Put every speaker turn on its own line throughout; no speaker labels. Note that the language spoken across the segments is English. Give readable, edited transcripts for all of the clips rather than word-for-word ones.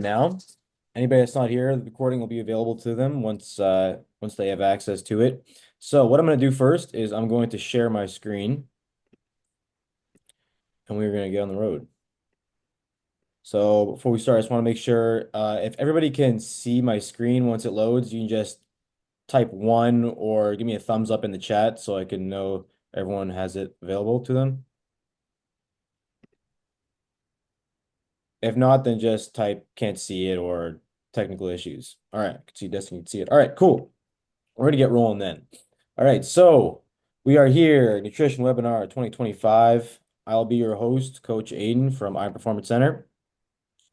Now. Anybody that's not here, the recording will be available to them once they have access to it. So what I'm going to do first is I'm going to share my screen and we're going to get on the road. So before we start, I just want to make sure if everybody can see my screen once it loads, you can just type one or give me a thumbs up in the chat so I can know everyone has it available to them. If not, then just type can't see it or technical issues. All right, I can see Destiny can see it. All right, cool. We're going to get rolling then. All right, so we are here, Nutrition Webinar 2025. I'll be your host, Coach Aidan from iPerformance Center.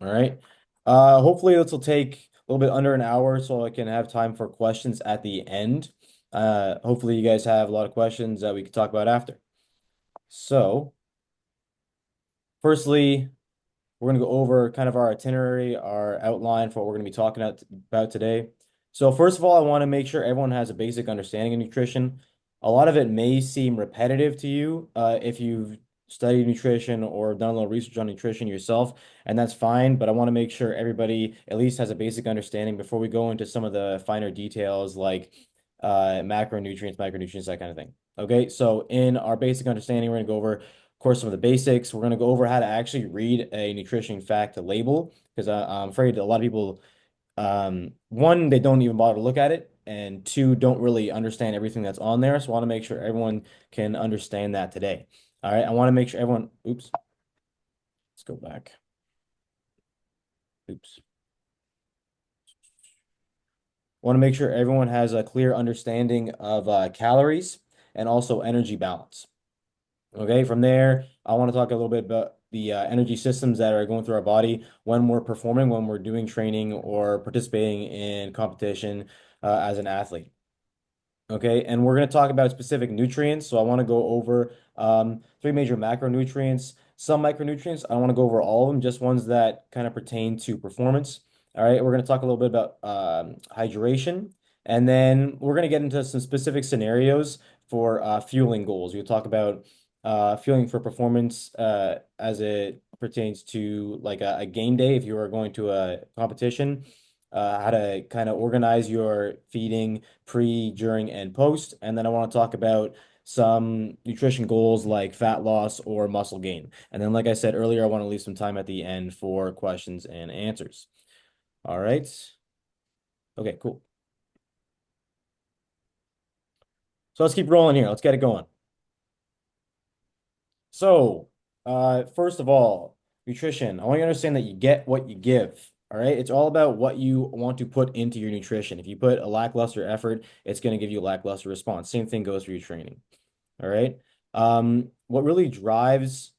All right. Hopefully this will take a little bit under an hour so I can have time for questions at the end. Hopefully you guys have a lot of questions that we can talk about after. So, firstly, we're going to go over kind of our itinerary, our outline for what we're going to be talking about today. So first of all, I want to make sure everyone has a basic understanding of nutrition. A lot of it may seem repetitive to you if you've studied nutrition or done a little research on nutrition yourself, and that's fine, but I want to make sure everybody at least has a basic understanding before we go into some of the finer details like macronutrients, micronutrients, that kind of thing. Okay, so in our basic understanding, we're going to go over course, some of the basics. We're going to go over how to actually read a nutrition fact label because I'm afraid a lot of people, one, they don't even bother to look at it, and two, don't really understand everything that's on there. So I want to make sure everyone can understand that today. All right, I want to make sure everyone, oops, let's go back. Oops. Want to make sure everyone has a clear understanding of calories and also energy balance. Okay, from there, I want to talk a little bit about the energy systems that are going through our body when we're performing, when we're doing training or participating in competition as an athlete. Okay, and we're going to talk about specific nutrients. So I want to go over three major macronutrients, some micronutrients. I don't want to go over all of them, just ones that kind of pertain to performance. All right, we're going to talk a little bit about hydration, and then we're going to get into some specific scenarios for fueling goals. We'll talk about fueling for performance as it pertains to like a game day if you are going to a competition, how to kind of organize your feeding pre, during, and post. And then I want to talk about some nutrition goals like fat loss or muscle gain. And then, like I said earlier, I want to leave some time at the end for questions and answers. All right. Okay, cool. So let's keep rolling here. Let's get it going. So, first of all, nutrition. I want you to understand that you get what you give. All right. It's all about what you want to put into your nutrition. If you put a lackluster effort, it's going to give you a lackluster response. Same thing goes for your training. All right. What really drives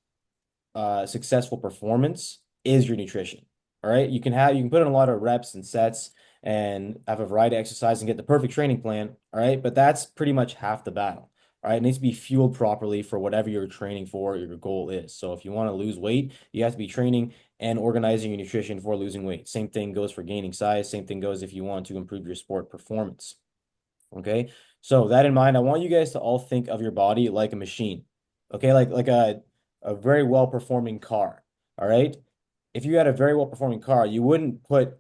successful performance is your nutrition. All right. You can put in a lot of reps and sets and have a variety of exercise and get the perfect training plan. All right. But that's pretty much half the battle. All right. It needs to be fueled properly for whatever you're training for, your goal is. So if you want to lose weight, you have to be training and organizing your nutrition for losing weight. Same thing goes for gaining size. Same thing goes if you want to improve your sport performance. Okay. So that in mind, I want you guys to all think of your body like a machine. Okay, like a very well performing car. All right. If you had a very well performing car, you wouldn't put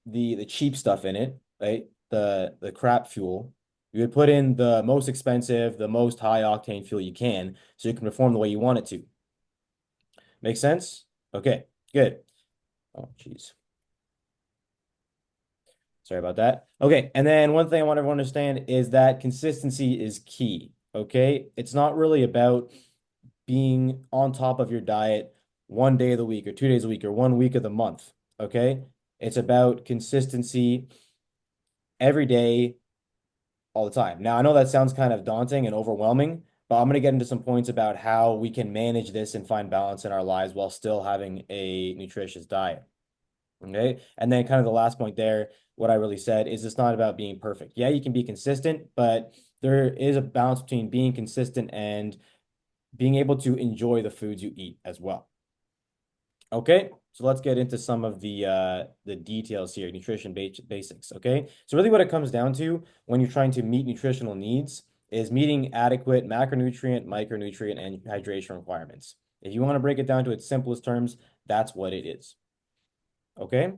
the cheap stuff in it, right? The crap fuel. You would put in the most expensive, the most high octane fuel you can, so you can perform the way you want it to. Make sense? Okay, good. Oh, geez. Sorry about that. Okay, and then one thing I want everyone to understand is that consistency is key. Okay, it's not really about being on top of your diet one day of the week or 2 days a week or 1 week of the month. Okay, it's about consistency every day, all the time. Now, I know that sounds kind of daunting and overwhelming, but I'm going to get into some points about how we can manage this and find balance in our lives while still having a nutritious diet. Okay. And then kind of the last point there, what I really said is it's not about being perfect. Yeah, you can be consistent, but there is a balance between being consistent and being able to enjoy the foods you eat as well. Okay, so let's get into some of the details here, nutrition basics. Okay, so really what it comes down to when you're trying to meet nutritional needs is meeting adequate macronutrient, micronutrient, and hydration requirements. If you want to break it down to its simplest terms, that's what it is. Okay.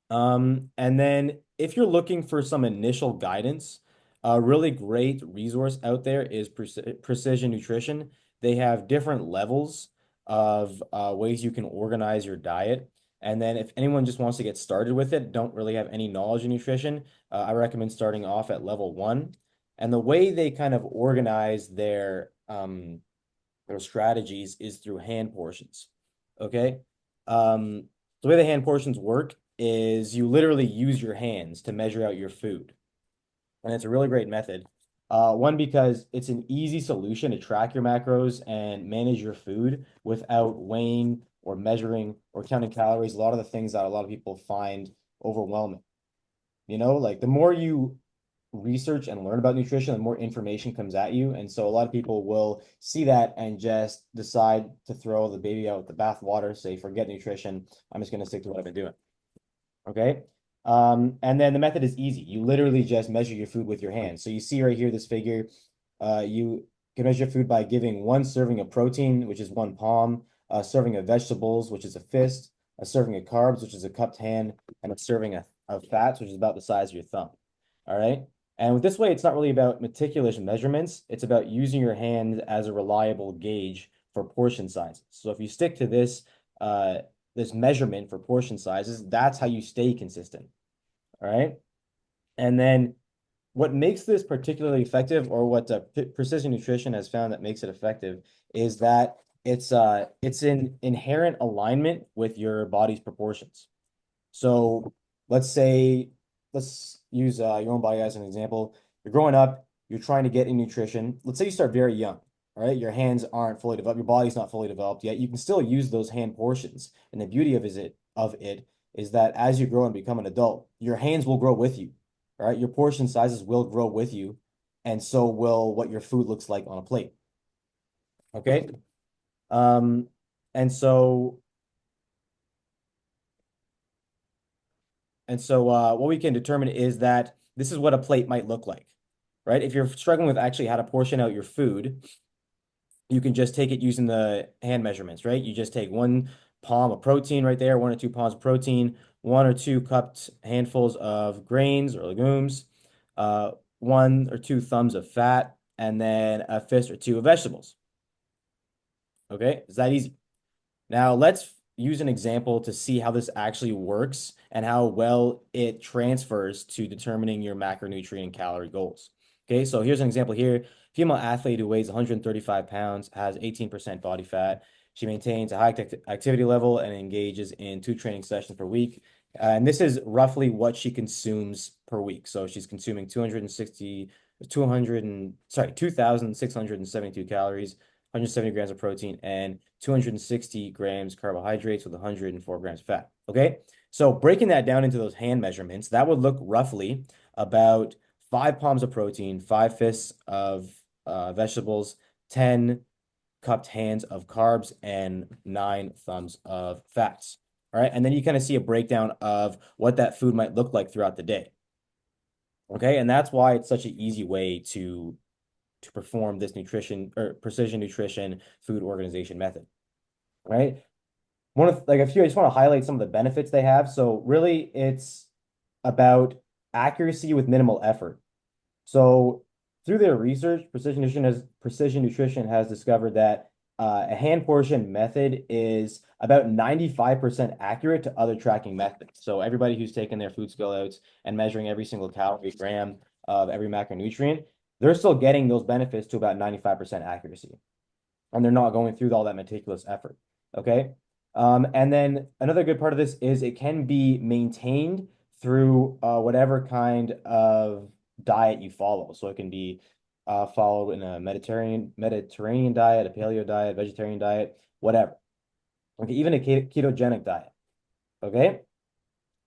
And then if you're looking for some initial guidance, a really great resource out there is Precision Nutrition. They have different levels of ways you can organize your diet. And then if anyone just wants to get started with it, don't really have any knowledge in nutrition, I recommend starting off at level one. And the way they kind of organize their strategies is through hand portions. Okay. Um, the way the hand portions work is you literally use your hands to measure out your food. And it's a really great method. One, because it's an easy solution to track your macros and manage your food without weighing or measuring or counting calories. A lot of the things that a lot of people find overwhelming. Like the more you research and learn about nutrition, the more information comes at you. And so a lot of people will see that and just decide to throw the baby out with the bathwater, say, forget nutrition. I'm just going to stick to what I've been doing. Okay. And then the method is easy. You literally just measure your food with your hands. So you see right here, this figure, you can measure food by giving one serving of protein, which is one palm, a serving of vegetables, which is a fist, a serving of carbs, which is a cupped hand, and a serving of fats, which is about the size of your thumb. All right. And with this way, it's not really about meticulous measurements. It's about using your hand as a reliable gauge for portion sizes. So if you stick to uh, this measurement for portion sizes, that's how you stay consistent. All right. And then what makes this particularly effective, or what precision nutrition has found that makes it effective, is that it's in inherent alignment with your body's proportions. So let's say, let's use your own body as an example. You're growing up, you're trying to get in nutrition. Let's say you start very young, all right? Your hands aren't fully developed, your body's not fully developed yet. You can still use those hand portions. And the beauty of it is that as you grow and become an adult, your hands will grow with you, all right? Your portion sizes will grow with you, and so will what your food looks like on a plate. Okay? Um, and so what we can determine is that this is what a plate might look like, right? If you're struggling with actually how to portion out your food, you can just take it using the hand measurements, right? You just take one palm of protein right there, 1 or 2 palms of protein, 1 or 2 cupped handfuls of grains or legumes, 1 or 2 thumbs of fat, and then a fist or two of vegetables. Okay, is that easy? Now, let's use an example to see how this actually works and how well it transfers to determining your macronutrient and calorie goals. Okay, so here's an example here. Female athlete who weighs 135 pounds, has 18% body fat. She maintains a high activity level and engages in 2 training sessions per week. And this is roughly what she consumes per week. So she's consuming 2,672 calories, 170 grams of protein, and 260 grams carbohydrates with 104 grams fat. Okay. So breaking that down into those hand measurements, that would look roughly about 5 palms of protein, 5 fists of vegetables, 10 cupped hands of carbs, and 9 thumbs of fats. All right. And then you kind of see a breakdown of what that food might look like throughout the day. Okay. And that's why it's such an easy way to perform this nutrition or precision nutrition food organization method, right? One of like a few, I just want to highlight some of the benefits they have. So really it's about accuracy with minimal effort. So through their research, Precision Nutrition has discovered that a hand portion method is about 95% accurate to other tracking methods. So everybody who's taken their food skill outs and measuring every single calorie, gram of every macronutrient, they're still getting those benefits to about 95% accuracy. And they're not going through all that meticulous effort. Okay. And then another good part of this is it can be maintained through whatever kind of diet you follow. So it can be followed in a Mediterranean diet, a paleo diet, vegetarian diet, whatever. Okay, even a ketogenic diet. Okay.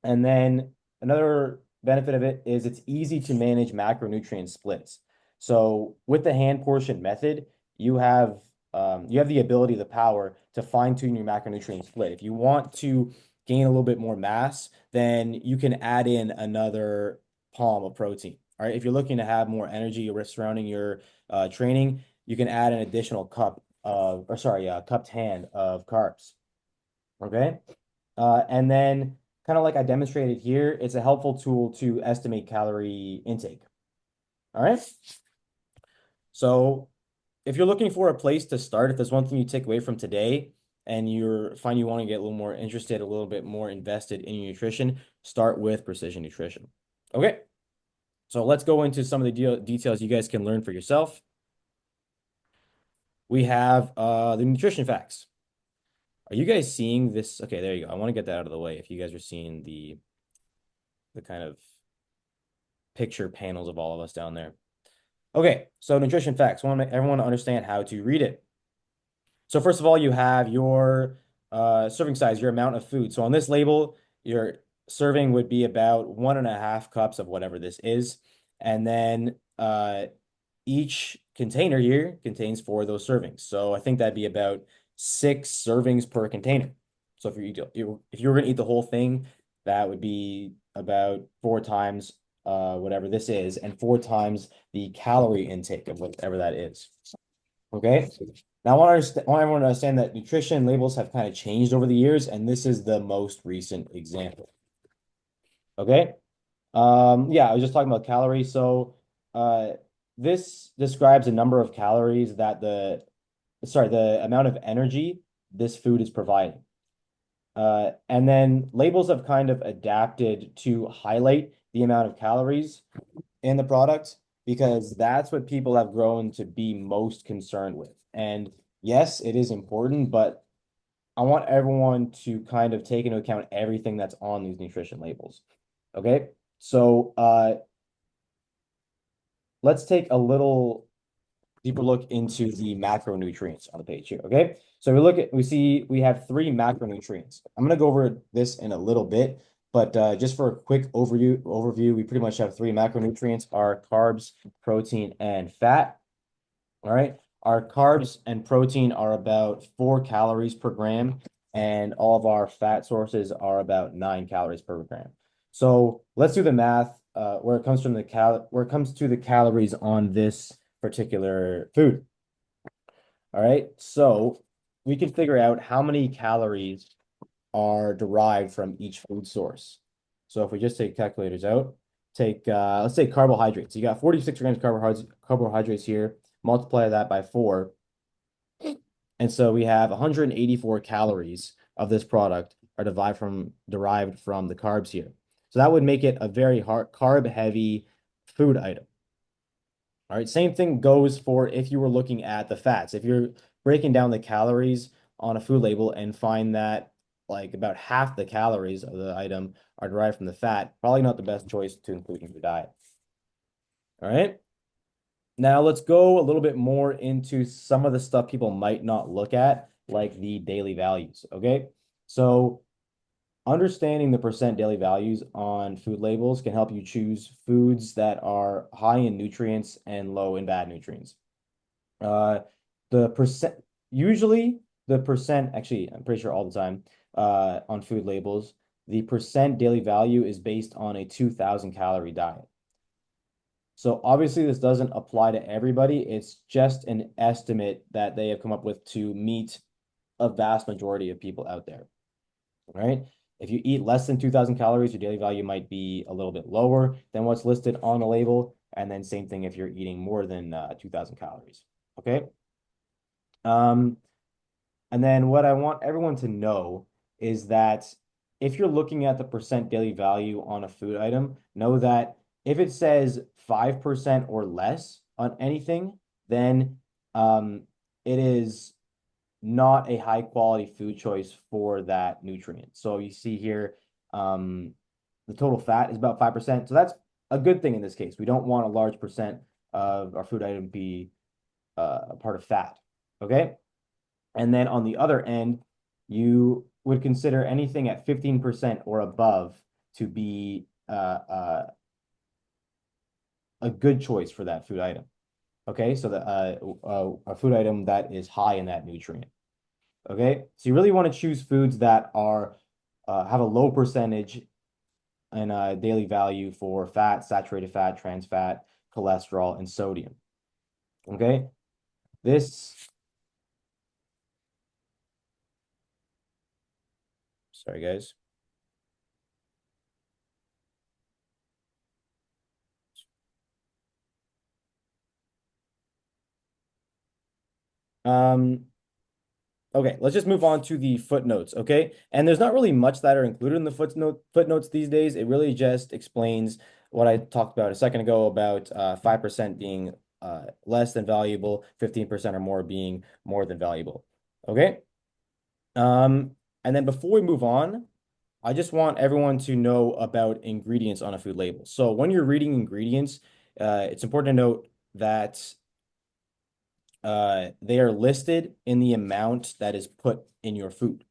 And then another benefit of it is it's easy to manage macronutrient splits. So with the hand portion method, you have the ability, the power to fine tune your macronutrient split. If you want to gain a little bit more mass, then you can add in another palm of protein. All right. If you're looking to have more energy surrounding your training, you can add an additional cupped hand of carbs. Okay. And then kind of like I demonstrated here, it's a helpful tool to estimate calorie intake. All right. So if you're looking for a place to start, if there's one thing you take away from today and you find you want to get a little more interested, a little bit more invested in your nutrition, start with precision nutrition. Okay. So let's go into some of the details you guys can learn for yourself. We have the nutrition facts. Are you guys seeing this? Okay, there you go. I want to get that out of the way if you guys are seeing the kind of picture panels of all of us down there. Okay, so nutrition facts. I want everyone to understand how to read it. So first of all, you have your serving size, your amount of food. So on this label, your serving would be about 1.5 cups of whatever this is. And then each container here contains 4 of those servings. So I think that'd be about 6 servings per container. So if you were going to eat the whole thing, that would be about 4 times whatever this is, and 4 times the calorie intake of whatever that is. Okay. Now I want everyone to understand that nutrition labels have kind of changed over the years, and this is the most recent example. Okay. Yeah, I was just talking about calories. So this describes a number of calories that the amount of energy this food is providing. And then labels have kind of adapted to highlight the amount of calories in the product because that's what people have grown to be most concerned with. And yes, it is important, but I want everyone to kind of take into account everything that's on these nutrition labels. Okay, so let's take a little deeper look into the macronutrients on the page here. Okay, so we have 3 macronutrients. I'm going to go over this in a little bit, but just for a quick overview, we pretty much have 3 macronutrients: are carbs, protein, and fat. All right, our carbs and protein are about 4 calories per gram, and all of our fat sources are about 9 calories per gram. So let's do the math where it comes to the calories on this particular food. All right, so we can figure out how many calories are derived from each food source. So if we just take calculators out, let's say carbohydrates. You got 46 grams carbohydrates here, multiply that by 4. And so we have 184 calories of this product are derived from the carbs here. So that would make it a very carb heavy food item. All right, same thing goes for if you were looking at the fats. If you're breaking down the calories on a food label and find that like about half the calories of the item are derived from the fat, probably not the best choice to include in your diet. All right. Now let's go a little bit more into some of the stuff people might not look at, like the daily values. Okay. So understanding the percent daily values on food labels can help you choose foods that are high in nutrients and low in bad nutrients. The percent, usually the percent, actually, I'm pretty sure all the time, on food labels, the percent daily value is based on a 2,000 calorie diet. So obviously this doesn't apply to everybody. It's just an estimate that they have come up with to meet a vast majority of people out there, right? If you eat less than 2,000 calories, your daily value might be a little bit lower than what's listed on the label. And then same thing if you're eating more than 2,000 calories, okay? And then what I want everyone to know is that if you're looking at the percent daily value on a food item, know that if it says 5% or less on anything, then it is not a high quality food choice for that nutrient. So you see here, the total fat is about 5%. So that's a good thing in this case. We don't want a large percent of our food item be a part of fat. Okay. And then on the other end, you would consider anything at 15% or above to be a good choice for that food item. Okay, so a food item that is high in that nutrient. Okay, so you really want to choose foods that are have a low percentage in daily value for fat, saturated fat, trans fat, cholesterol, and sodium. Okay, this. Sorry, guys. Um, okay, let's just move on to the footnotes, okay? And there's not really much that are included in the footnotes these days. It really just explains what I talked about a second ago about 5% being less than valuable, 15% or more being more than valuable. Okay? Um, and then before we move on, I just want everyone to know about ingredients on a food label. So when you're reading ingredients, it's important to note that they are listed in the amount that is put in your food.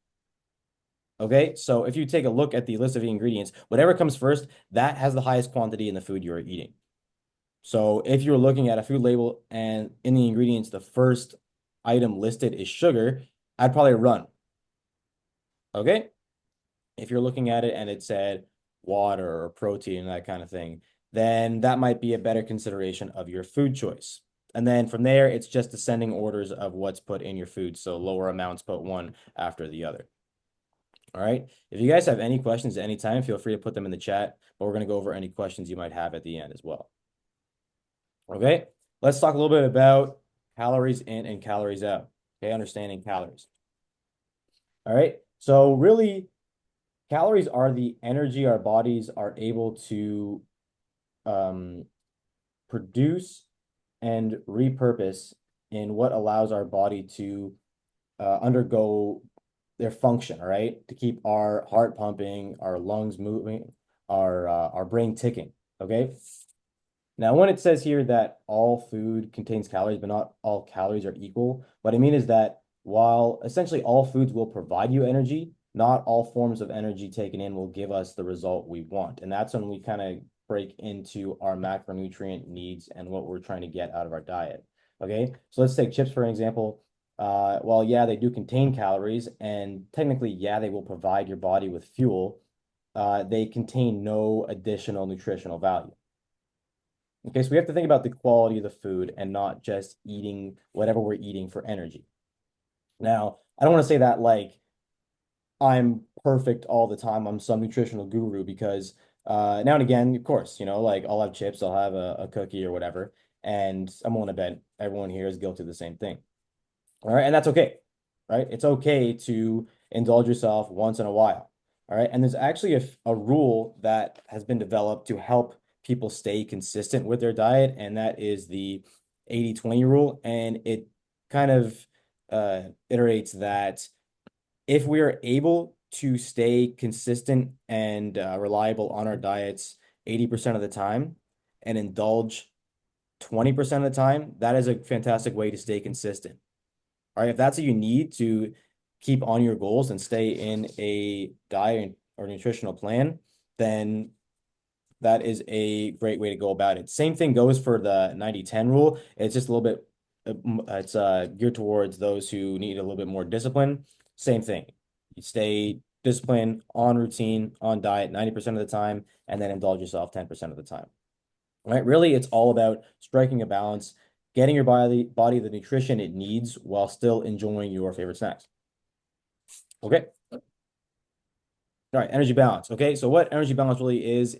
Okay, so if you take a look at the list of ingredients, whatever comes first, that has the highest quantity in the food you're eating. So if you're looking at a food label and in the ingredients, the first item listed is sugar, I'd probably run. Okay, if you're looking at it and it said water or protein and that kind of thing, then that might be a better consideration of your food choice. And then from there, it's just descending orders of what's put in your food. So lower amounts put one after the other. All right. If you guys have any questions at any time, feel free to put them in the chat, but we're going to go over any questions you might have at the end as well. Okay. Let's talk a little bit about calories in and calories out. Okay. Understanding calories. All right. So really, calories are the energy our bodies are able to um, produce and repurpose in what allows our body to undergo their function, all right, to keep our heart pumping, our lungs moving, our brain ticking. Okay. Now, when it says here that all food contains calories, but not all calories are equal, what I mean is that while essentially all foods will provide you energy, not all forms of energy taken in will give us the result we want. And that's when we kind of break into our macronutrient needs and what we're trying to get out of our diet. Okay, so let's take chips for an example. Well, yeah, they do contain calories, and technically, yeah, they will provide your body with fuel. They contain no additional nutritional value. Okay, so we have to think about the quality of the food and not just eating whatever we're eating for energy. Now, I don't want to say that like I'm perfect all the time. I'm some nutritional guru because now and again, of course, like I'll have chips, I'll have a cookie or whatever, and I'm willing to bet everyone here is guilty of the same thing. All right. And that's okay. Right. It's okay to indulge yourself once in a while. All right. And there's actually a rule that has been developed to help people stay consistent with their diet, and that is the 80-20 rule. And it kind of iterates that if we are able to stay consistent and reliable on our diets 80% of the time and indulge 20% of the time, that is a fantastic way to stay consistent. All right, if that's what you need to keep on your goals and stay in a diet or nutritional plan, then that is a great way to go about it. Same thing goes for the 90-10 rule. It's just a little bit, it's geared towards those who need a little bit more discipline. Same thing. You stay disciplined, on routine, on diet 90% of the time, and then indulge yourself 10% of the time. Right? Really, it's all about striking a balance, getting your body the nutrition it needs while still enjoying your favorite snacks. Okay. All right, energy balance. Okay, so what energy balance really is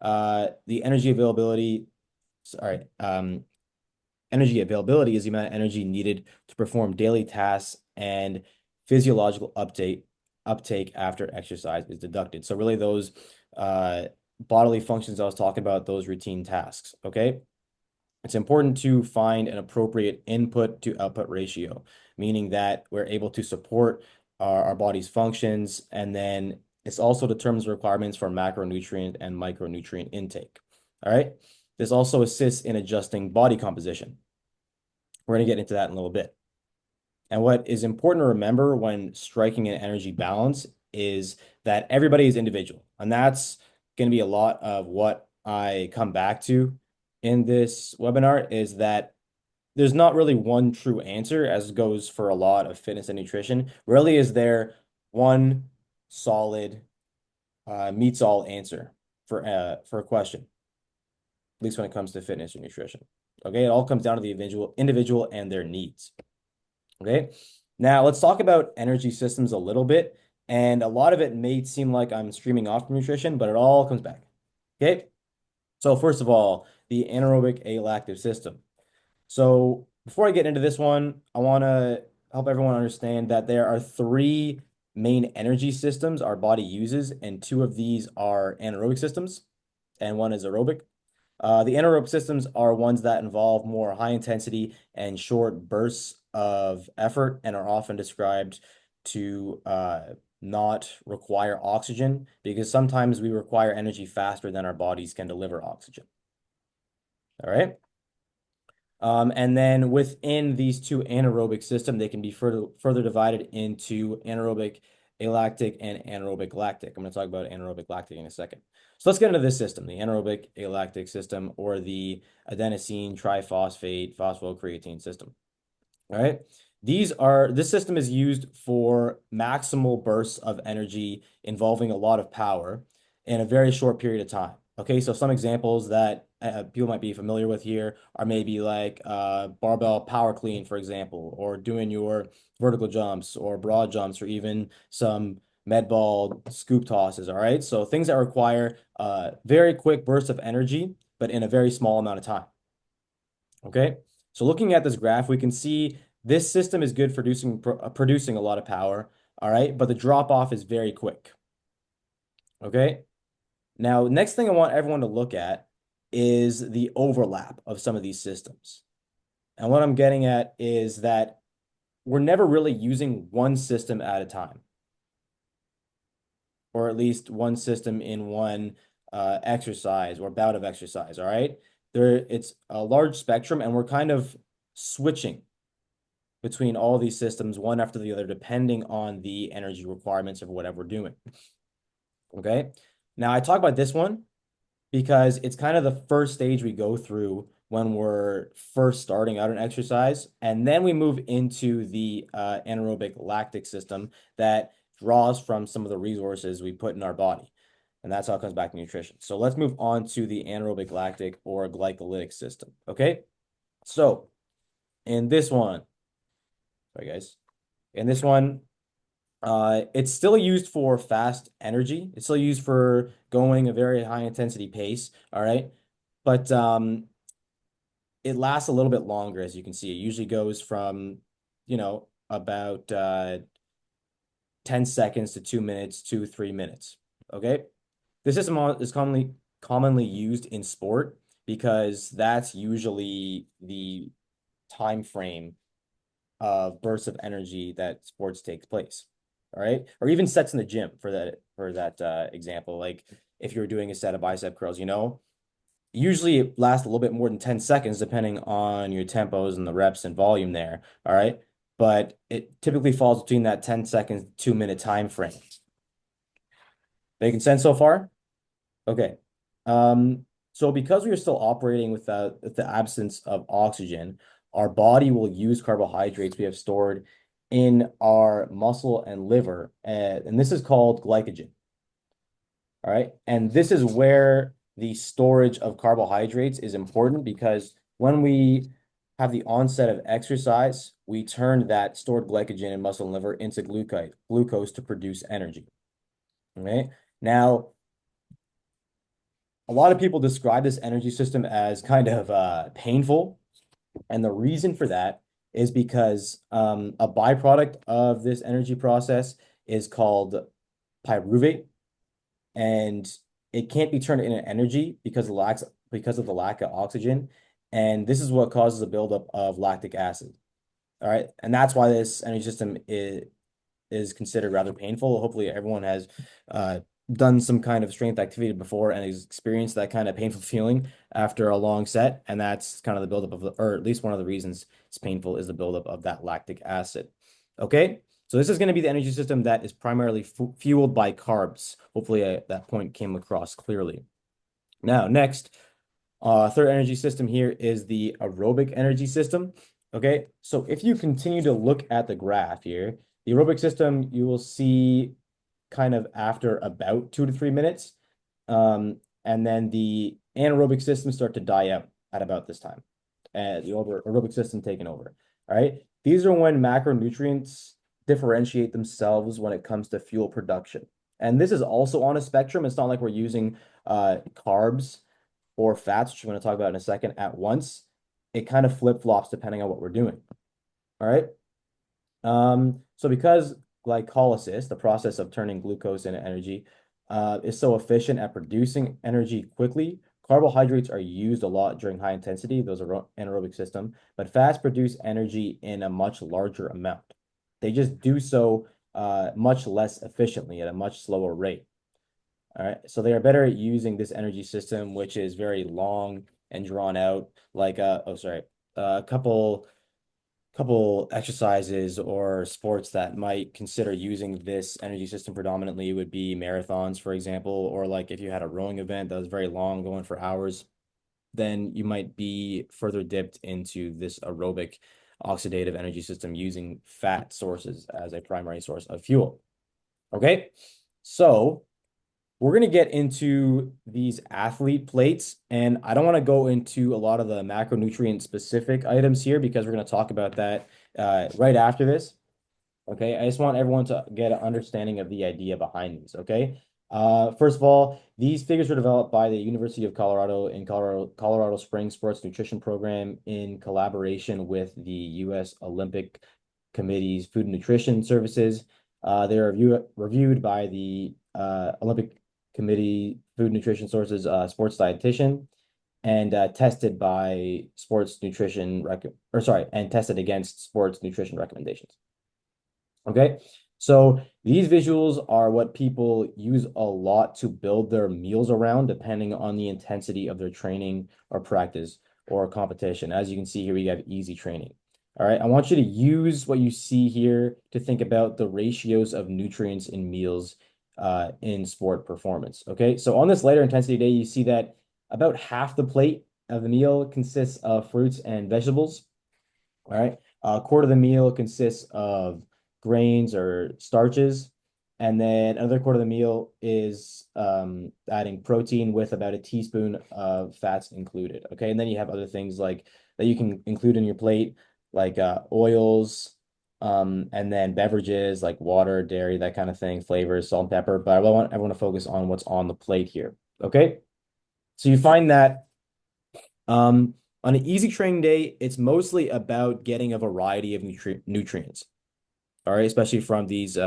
the energy availability. Sorry, energy availability is the amount of energy needed to perform daily tasks and physiological uptake after exercise is deducted. So really those bodily functions I was talking about, those routine tasks. Okay. It's important to find an appropriate input to output ratio, meaning that we're able to support our body's functions, and then it's also determines requirements for macronutrient and micronutrient intake. All right. This also assists in adjusting body composition. We're going to get into that in a little bit. And what is important to remember when striking an energy balance is that everybody is individual. And that's going to be a lot of what I come back to in this webinar is that there's not really one true answer, as goes for a lot of fitness and nutrition. Rarely is there one solid meets all answer for a question, at least when it comes to fitness or nutrition. Okay, it all comes down to the individual and their needs. Okay, now let's talk about energy systems a little bit. And a lot of it may seem like I'm streaming off from nutrition, but it all comes back. Okay, so first of all, the anaerobic alactive system. So Before I get into this one, I want to help everyone understand that there are three main energy systems our body uses, and two of these are anaerobic systems, and one is aerobic. The anaerobic systems are ones that involve more high intensity and short bursts of effort and are often described to not require oxygen because sometimes we require energy faster than our bodies can deliver oxygen. All right. And then within these two anaerobic systems, they can be further divided into anaerobic alactic and anaerobic lactic. I'm going to talk about anaerobic lactic in a second. So let's get into this system, the anaerobic alactic system or the adenosine triphosphate phosphocreatine system. All right. This system is used for maximal bursts of energy involving a lot of power in a very short period of time. Okay, so some examples that people might be familiar with here are maybe like barbell power clean, for example, or doing your vertical jumps or broad jumps, or even some med ball scoop tosses. All right, so things that require very quick bursts of energy, but in a very small amount of time. Okay, so looking at this graph, we can see this system is good for producing a lot of power, all right, but the drop off is very quick. Okay, now next thing I want everyone to look at is the overlap of some of these systems. And what I'm getting at is that we're never really using one system at a time, or at least one system in one exercise or bout of exercise, all right? It's a large spectrum, and we're kind of switching between all these systems, one after the other, depending on the energy requirements of whatever we're doing. Okay. Now I talk about this one because it's kind of the first stage we go through when we're first starting out an exercise. And then we move into the anaerobic lactic system that draws from some of the resources we put in our body. And that's how it comes back to nutrition. So let's move on to the anaerobic lactic or glycolytic system. Okay. So in this one, sorry guys, in this one, it's still used for fast energy. It's still used for going a very high intensity pace. All right. But it lasts a little bit longer, as you can see. It usually goes from, about 10 seconds to 2 minutes to 3 minutes. Okay. This system is commonly used in sport because that's usually the time frame of bursts of energy that sports takes place. All right. Or even sets in the gym for that example. Like if you're doing a set of bicep curls, usually it lasts a little bit more than 10 seconds, depending on your tempos and the reps and volume there. All right. But it typically falls between that 10 seconds, 2 minute time frame. Making sense so far? Okay. So because we are still operating with the absence of oxygen, our body will use carbohydrates we have stored in our muscle and liver, and this is called glycogen. All right. And this is where the storage of carbohydrates is important because when we have the onset of exercise, we turn that stored glycogen in muscle and liver into glucose to produce energy. Okay. Now, a lot of people describe this energy system as kind of painful. And the reason for that is because a byproduct of this energy process is called pyruvate, and it can't be turned into energy because of the lack of oxygen. And this is what causes a buildup of lactic acid. All right. And that's why this energy system is considered rather painful. Hopefully everyone has done some kind of strength activity before and has experienced that kind of painful feeling after a long set. And that's kind of the buildup or at least one of the reasons it's painful is the buildup of that lactic acid. Okay. So this is going to be the energy system that is primarily fueled by carbs. Hopefully that point came across clearly. Now, next, third energy system here is the aerobic energy system. Okay, so if you continue to look at the graph here, the aerobic system, you will see kind of after about 2 to 3 minutes. And then the anaerobic systems start to die out at about this time. And the aerobic system taking over. All right. These are when macronutrients differentiate themselves when it comes to fuel production. And this is also on a spectrum. It's not like we're using carbs or fats, which I'm going to talk about in a second, at once. it kind of flip-flops depending on what we're doing. All right. So because glycolysis, the process of turning glucose into energy, is so efficient at producing energy quickly, carbohydrates are used a lot during high intensity, those are anaerobic system, but fats produce energy in a much larger amount. They just do so much less efficiently at a much slower rate. All right. So they are better at using this energy system, which is very long and drawn out, like a couple exercises or sports that might consider using this energy system predominantly would be marathons, for example, or like if you had a rowing event that was very long, going for hours, then you might be further dipped into this aerobic oxidative energy system using fat sources as a primary source of fuel. Okay, so we're going to get into these athlete plates, and I don't want to go into a lot of the macronutrient specific items here because we're going to talk about that right after this. Okay, I just want everyone to get an understanding of the idea behind these. Okay, first of all, these figures were developed by the University of Colorado in Colorado Springs Sports Nutrition Program in collaboration with the U.S. Olympic Committee's Food and Nutrition Services. They are reviewed by the Olympic Committee Food Nutrition Sources sports dietitian and tested by sports nutrition and tested against sports nutrition recommendations. Okay, so these visuals are what people use a lot to build their meals around, depending on the intensity of their training or practice or competition. As you can see here, we have easy training. All right, I want you to use what you see here to think about the ratios of nutrients in meals in sport performance. Okay, so on this lighter intensity day, you see that about half the plate of the meal consists of fruits and vegetables. All right, a quarter of the meal consists of grains or starches, and then another quarter of the meal is adding protein with about a teaspoon of fats included. Okay, and then you have other things like that you can include in your plate, like oils, and then beverages like water, dairy, that kind of thing, flavors, salt and pepper. But I want everyone to focus on what's on the plate here. Okay, so you find that on an easy training day, it's mostly about getting a variety of nutrients. All right, especially from these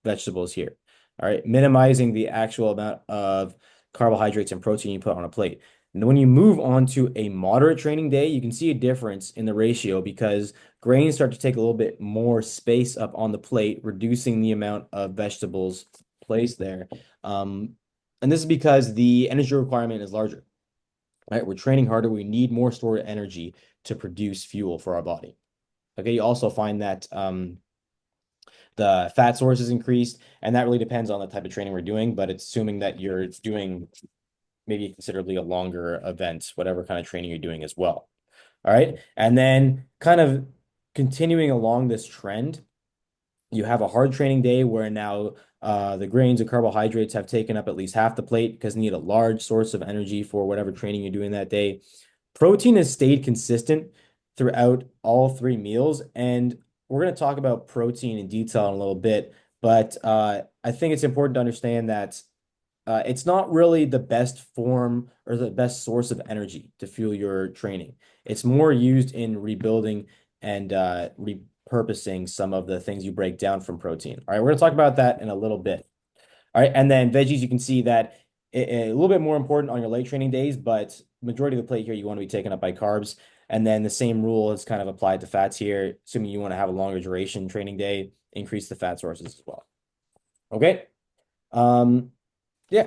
vegetables here. All right, minimizing the actual amount of carbohydrates and protein you put on a plate. And when you move on to a moderate training day, you can see a difference in the ratio because grains start to take a little bit more space up on the plate, reducing the amount of vegetables placed there. And this is because the energy requirement is larger. Right, we're training harder. We need more stored energy to produce fuel for our body. Okay, you also find that the fat source is increased, and that really depends on the type of training we're doing, but it's assuming that you're doing maybe considerably a longer event, whatever kind of training you're doing as well. All right, and then kind of continuing along this trend, you have a hard training day where now the grains and carbohydrates have taken up at least half the plate because you need a large source of energy for whatever training you're doing that day. Protein has stayed consistent throughout all three meals, and we're going to talk about protein in detail in a little bit, but I think it's important to understand that it's not really the best form or the best source of energy to fuel your training. It's more used in rebuilding and repurposing some of the things you break down from protein. All right, we're going to talk about that in a little bit. All right, and then veggies, you can see that a little bit more important on your late training days, but majority of the plate here you want to be taken up by carbs. And then the same rule is kind of applied to fats here, assuming you want to have a longer duration training day, increase the fat sources as well. Okay. Yeah.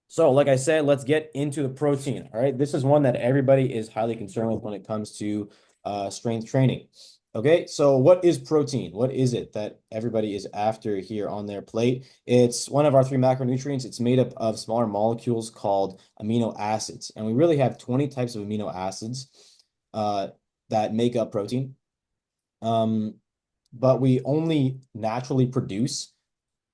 So like I said, let's get into the protein. All right. This is one that everybody is highly concerned with when it comes to strength training. Okay, so what is protein? What is it that everybody is after here on their plate? It's one of our three macronutrients. It's made up of smaller molecules called amino acids. And we really have 20 types of amino acids that make up protein. But we only naturally produce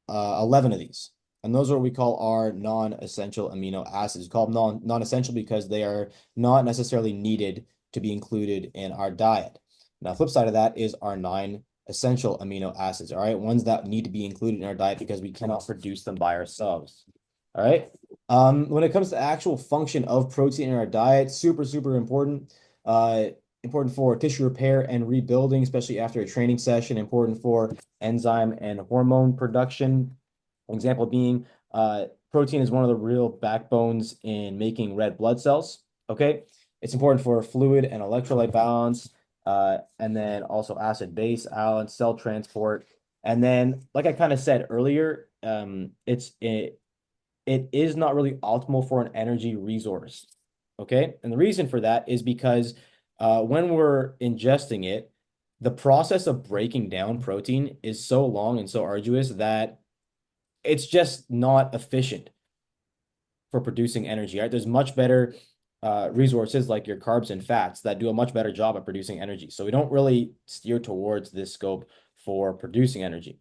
11 of these. And those are what we call our non-essential amino acids. We call them non-essential because they are not necessarily needed to be included in our diet. Now, flip side of that is our 9 essential amino acids, all right? Ones that need to be included in our diet because we cannot produce them by ourselves, all right? When it comes to actual function of protein in our diet, super, super important. Important for tissue repair and rebuilding, especially after a training session. Important for enzyme and hormone production. An example being, protein is one of the real backbones in making red blood cells. Okay, it's important for fluid and electrolyte balance, and then also acid base balance, cell transport, and then, like I kind of said earlier, it is not really optimal for an energy resource. Okay. And the reason for that is because when we're ingesting it, the process of breaking down protein is so long and so arduous that it's just not efficient for producing energy, right? There's much better resources like your carbs and fats that do a much better job at producing energy. So we don't really steer towards this scope for producing energy.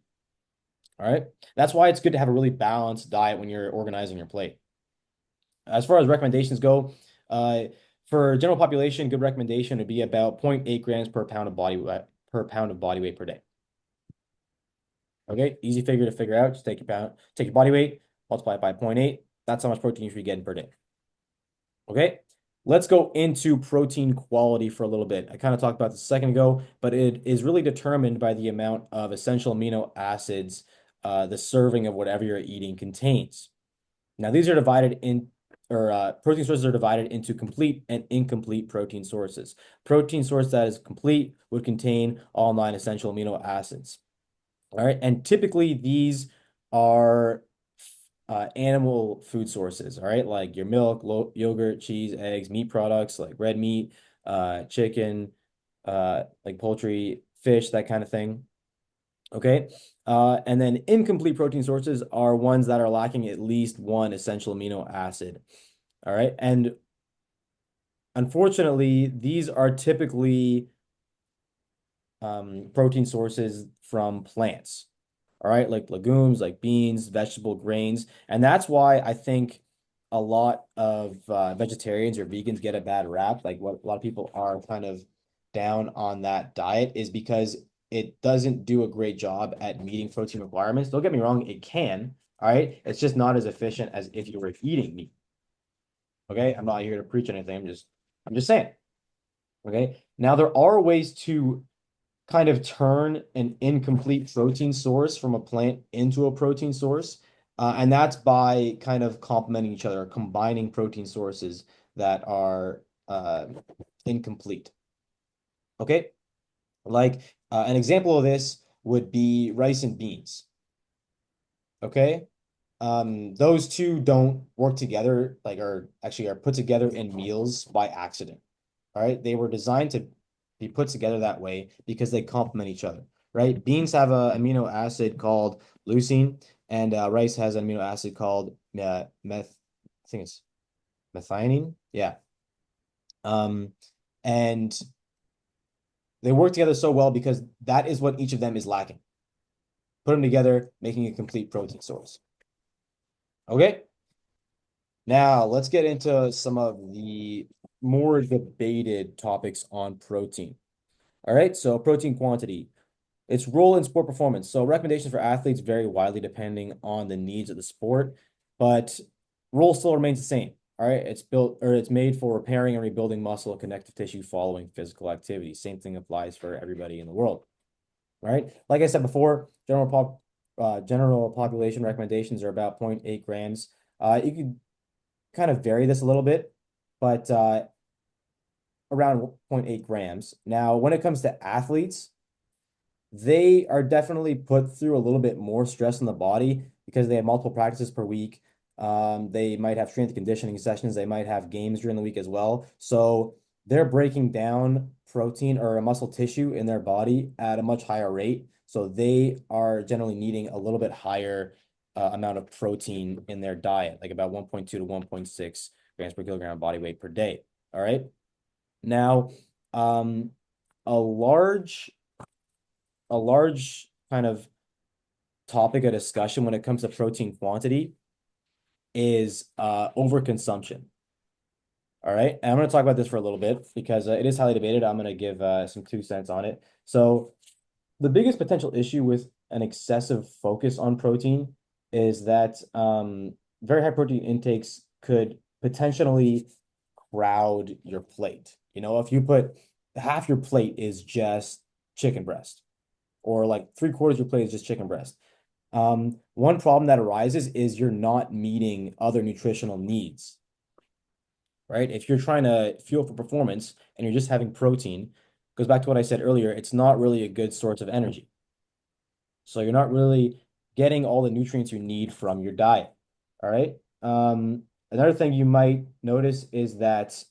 All right. That's why it's good to have a really balanced diet when you're organizing your plate. As far as recommendations go, for general population, good recommendation would be about 0.8 grams per pound of body weight per day. Okay, easy figure to figure out. Just take your body weight, multiply it by 0.8. That's how much protein you should be getting per day. Okay, let's go into protein quality for a little bit. I kind of talked about this a second ago, but it is really determined by the amount of essential amino acids the serving of whatever you're eating contains. Now, these are divided in, or protein sources are divided into complete and incomplete protein sources. Protein source that is complete would contain all 9 essential amino acids. All right, and typically these are animal food sources. All right, like your milk, yogurt, cheese, eggs, meat products like red meat, chicken, like poultry, fish, that kind of thing. Okay. And then incomplete protein sources are ones that are lacking at least one essential amino acid. All right. And unfortunately, these are typically protein sources from plants. All right. Like legumes, like beans, vegetable grains. And that's why I think a lot of vegetarians or vegans get a bad rap. Like what a lot of people are kind of down on that diet is because it doesn't do a great job at meeting protein requirements. Don't get me wrong, it can. All right. It's just not as efficient as if you were eating meat. Okay. I'm not here to preach anything. I'm just saying. Okay. Now there are ways to kind of turn an incomplete protein source from a plant into a protein source. And that's by kind of complementing each other, combining protein sources that are incomplete. Okay. Like an example of this would be rice and beans. Okay. Those two don't work together, like are put together in meals by accident. All right. They were designed to be put together that way because they complement each other, right? Beans have an amino acid called leucine, and rice has an amino acid called I think it's methionine. Yeah. Um, and they work together so well because that is what each of them is lacking. Put them together, making a complete protein source. Okay. Now let's get into some of the more debated topics on protein. All right. So protein quantity, its role in sport performance. So recommendations for athletes vary widely depending on the needs of the sport, but role still remains the same. All right. It's made for repairing and rebuilding muscle and connective tissue following physical activity. Same thing applies for everybody in the world. All right. Like I said before, general population recommendations are about 0.8 grams. You could kind of vary this a little bit, but around 0.8 grams. Now, when it comes to athletes, they are definitely put through a little bit more stress in the body because they have multiple practices per week. They might have strength and conditioning sessions. They might have games during the week as well. So they're breaking down protein or muscle tissue in their body at a much higher rate. So they are generally needing a little bit higher amount of protein in their diet, like about 1.2 to 1.6 grams per kilogram of body weight per day. All right. Now, um, a large kind of topic of discussion when it comes to protein quantity is overconsumption. All right. And I'm going to talk about this for a little bit because it is highly debated. I'm going to give some 2 cents on it. So the biggest potential issue with an excessive focus on protein is that very high protein intakes could potentially crowd your plate. If you put half your plate is just chicken breast, or like three-quarters of your plate is just chicken breast. One problem that arises is you're not meeting other nutritional needs, right? If you're trying to fuel for performance and you're just having protein, goes back to what I said earlier, it's not really a good source of energy. So you're not really getting all the nutrients you need from your diet. All right. Another thing you might notice is that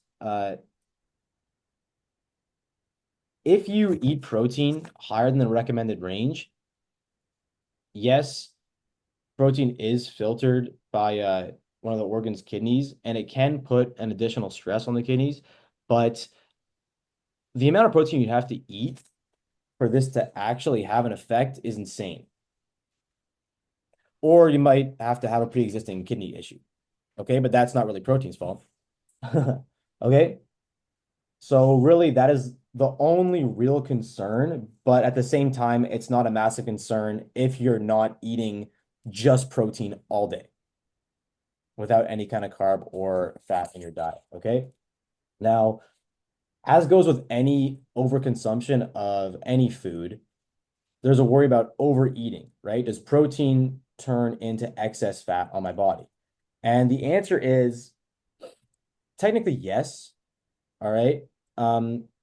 if you eat protein higher than the recommended range, yes, protein is filtered by one of the organ's kidneys, and it can put an additional stress on the kidneys. But the amount of protein you have to eat for this to actually have an effect is insane. Or you might have to have a pre-existing kidney issue. Okay, but that's not really protein's fault. Okay, so really that is the only real concern, but at the same time, it's not a massive concern if you're not eating just protein all day without any kind of carb or fat in your diet. Okay, now, as goes with any overconsumption of any food, there's a worry about overeating, right? Does protein turn into excess fat on my body? And the answer is technically yes. All right.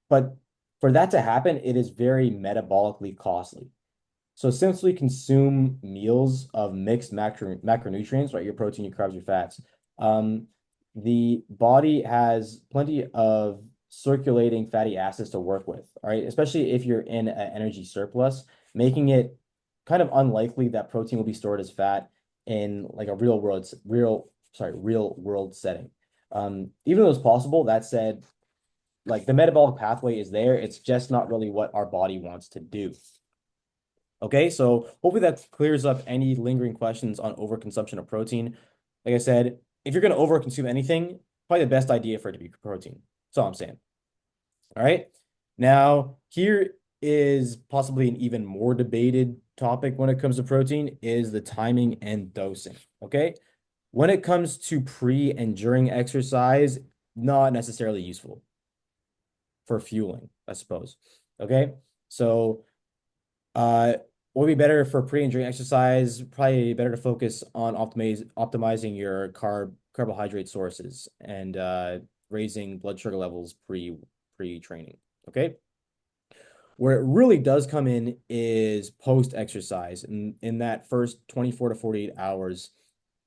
But for that to happen, it is very metabolically costly. So simply consume meals of mixed macronutrients, right? Your protein, your carbs, your fats. Um, the body has plenty of circulating fatty acids to work with, all right? Especially if you're in an energy surplus, making it kind of unlikely that protein will be stored as fat in like a real world setting. Even though it's possible, that said, like the metabolic pathway is there. It's just not really what our body wants to do. Okay, so hopefully that clears up any lingering questions on overconsumption of protein. Like I said, if you're going to overconsume anything, probably the best idea for it to be protein. That's all I'm saying. All right. Now, here is possibly an even more debated topic when it comes to protein is the timing and dosing. Okay. When it comes to pre and during exercise, not necessarily useful for fueling, I suppose. Okay. So what would be better for pre and during exercise? Probably better to focus on optimizing your carbohydrate sources and raising blood sugar levels pre-training. Okay. Where it really does come in is post-exercise. And in that first 24 to 48 hours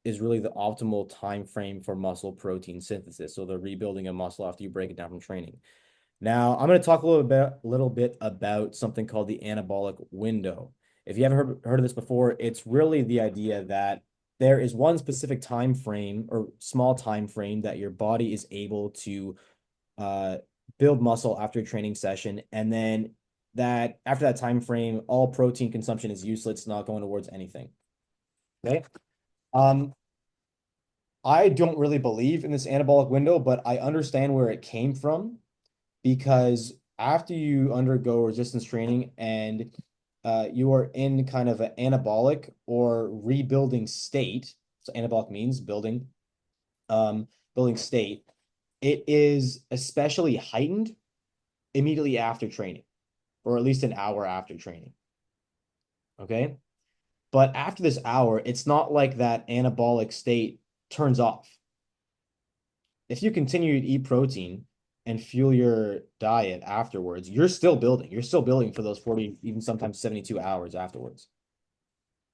is really the optimal time frame for muscle protein synthesis. So the rebuilding of muscle after you break it down from training. Now, I'm going to talk a little bit about something called the anabolic window. If you haven't heard of this before, it's really the idea that there is one specific time frame or small time frame that your body is able to uh, build muscle after a training session, and then that after that time frame, all protein consumption is useless. It's not going towards anything. Okay. Um, I don't really believe in this anabolic window, but I understand where it came from because after you undergo resistance training and you are in kind of an anabolic or rebuilding state, so anabolic means building state, it is especially heightened immediately after training, or at least an hour after training. Okay. But after this hour, it's not like that anabolic state turns off. If you continue to eat protein and fuel your diet afterwards, you're still building. You're still building for those 40, even sometimes 72 hours afterwards.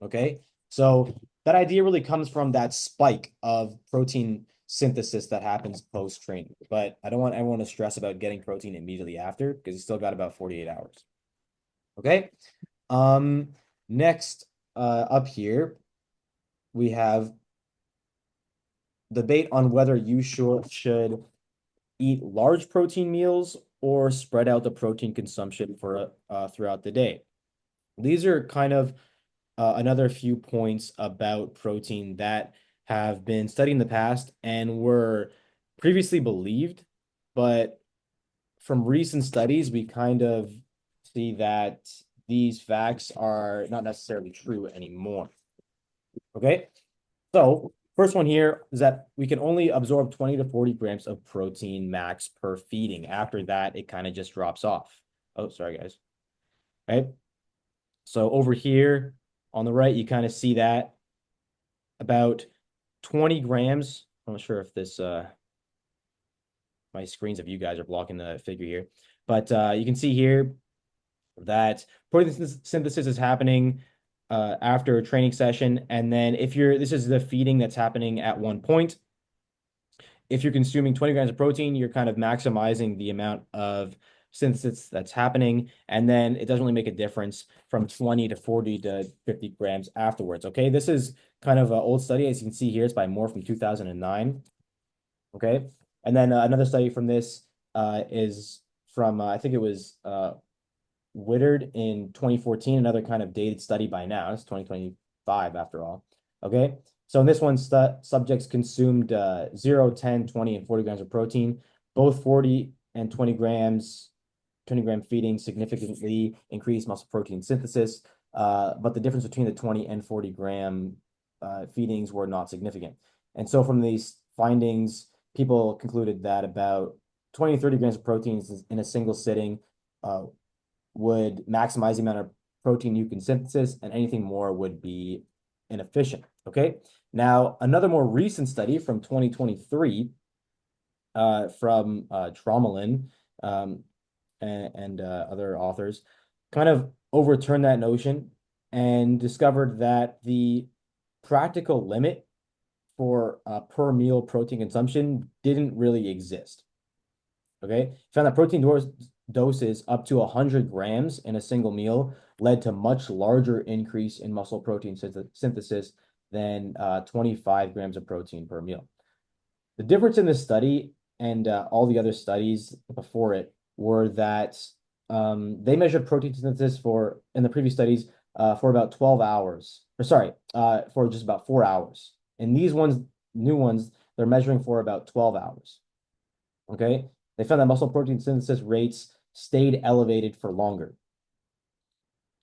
Okay. So that idea really comes from that spike of protein synthesis that happens post training. But I don't want everyone to stress about getting protein immediately after because you still got about 48 hours. Okay. Um, next up here, we have debate on whether you should eat large protein meals or spread out the protein consumption for throughout the day. These are kind of another few points about protein that have been studied in the past and were previously believed, but from recent studies, we kind of see that these facts are not necessarily true anymore. Okay, so First one here is that we can only absorb 20 to 40 grams of protein max per feeding. After that, it kind of just drops off. Oh, sorry, guys. Right? So over here on the right, you kind of see that about 20 grams. I'm not sure if this my screens of you guys are blocking the figure here, but you can see here that protein synthesis is happening after a training session. And then if you're, this is the feeding that's happening at one point. If you're consuming 20 grams of protein, you're kind of maximizing the amount of synthesis that's happening. And then it doesn't really make a difference from 20 to 40 to 50 grams afterwards. Okay. This is kind of an old study. As you can see here, it's by Moore from 2009. Okay. And then another study from this is from, I think it was Wittard in 2014, another kind of dated study by now. It's 2025 after all. Okay. So in this one, subjects consumed 0, 10, 20, and 40 grams of protein. Both 40 and 20-gram feeding significantly increased muscle protein synthesis. But the difference between the 20 and 40-gram feedings were not significant. And so from these findings, people concluded that about 20 to 30 grams of protein in a single sitting would maximize the amount of protein you can synthesis, and anything more would be inefficient. Okay. Now, another more recent study from 2023 from Tromelin and other authors kind of overturned that notion and discovered that the practical limit for per meal protein consumption didn't really exist. Okay. Found that protein doses up to 100 grams in a single meal led to much larger increase in muscle protein synthesis than 25 grams of protein per meal. The difference in this study and all the other studies before it were that they measured protein synthesis in the previous studies for about 12 hours, or sorry, for just about 4 hours. And these new ones, they're measuring for about 12 hours. Okay. They found that muscle protein synthesis rates stayed elevated for longer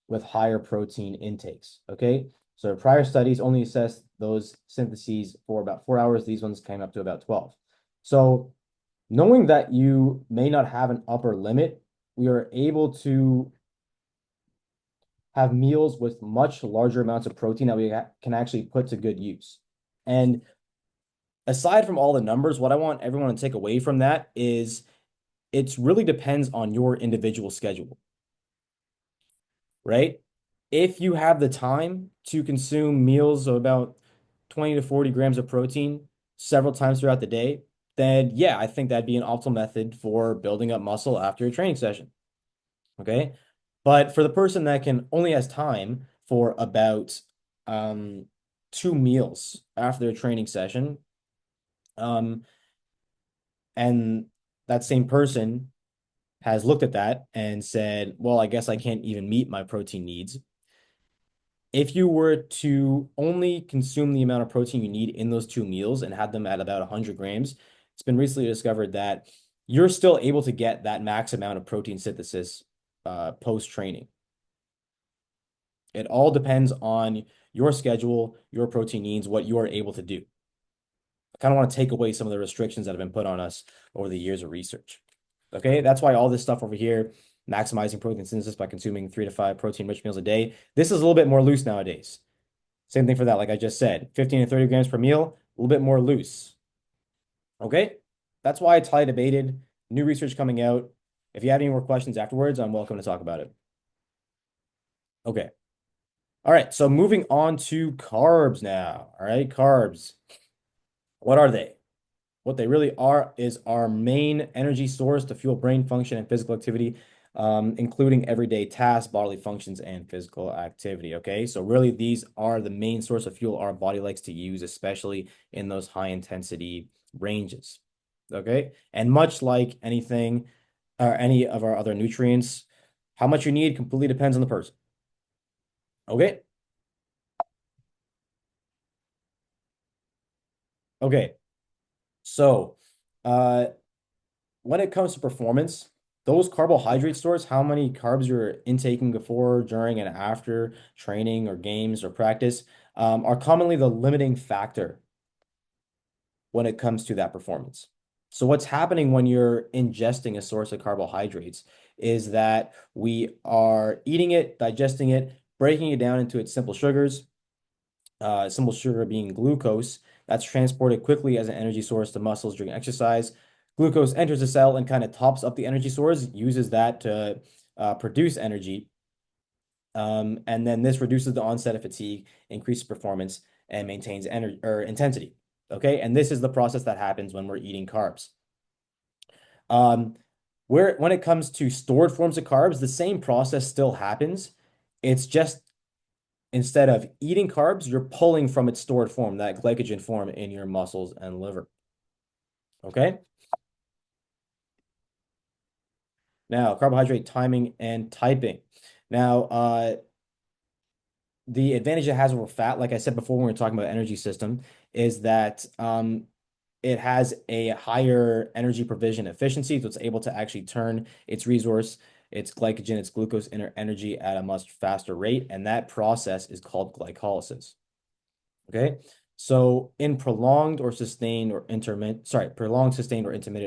with higher protein intakes. Okay. So prior studies only assessed those syntheses for about 4 hours. These ones came up to about 12. So knowing that you may not have an upper limit, we are able to have meals with much larger amounts of protein that we can actually put to good use. And aside from all the numbers, what I want everyone to take away from that is it really depends on your individual schedule, right? If you have the time to consume meals of about 20 to 40 grams of protein several times throughout the day, then yeah, I think that'd be an optimal method for building up muscle after a training session. Okay. But for the person that can only has time for about 2 meals after their training session, and that same person has looked at that and said, well, I guess I can't even meet my protein needs. If you were to only consume the amount of protein you need in those 2 meals and have them at about 100 grams, it's been recently discovered that you're still able to get that max amount of protein synthesis post-training. It all depends on your schedule, your protein needs, what you are able to do. I kind of want to take away some of the restrictions that have been put on us over the years of research. Okay, that's why all this stuff over here, maximizing protein synthesis by consuming 3 to 5 protein-rich meals a day, this is a little bit more loose nowadays. Same thing for that, like I just said, 15 to 30 grams per meal, a little bit more loose. Okay, that's why it's highly debated. New research coming out. If you have any more questions afterwards, I'm welcome to talk about it. Okay. All right, so moving on to carbs now. All right, carbs. What are they? What they really are is our main energy source to fuel brain function and physical activity, including everyday tasks, bodily functions, and physical activity. Okay, so really these are the main source of fuel our body likes to use, especially in those high intensity ranges. Okay, and much like anything or any of our other nutrients, how much you need completely depends on the person. Okay. Okay. So, when it comes to performance, those carbohydrate stores, how many carbs you're intaking before, during, and after training or games or practice, are commonly the limiting factor when it comes to that performance. So what's happening when you're ingesting a source of carbohydrates is that we are eating it, digesting it, breaking it down into its simple sugars, simple sugar being glucose, that's transported quickly as an energy source to muscles during exercise. Glucose enters the cell and kind of tops up the energy source, uses that to produce energy. And then this reduces the onset of fatigue, increases performance, and maintains energy or intensity. Okay, and this is the process that happens when we're eating carbs. Um, where when it comes to stored forms of carbs, the same process still happens. It's just instead of eating carbs, you're pulling from its stored form, that glycogen form in your muscles and liver. Okay. Now, carbohydrate timing and typing. Now, the advantage it has over fat, like I said before when we were talking about energy system, is that it has a higher energy provision efficiency, so it's able to actually turn its resource, its glycogen, its glucose energy at a much faster rate, and that process is called glycolysis. Okay. So in prolonged, sustained, or intermittent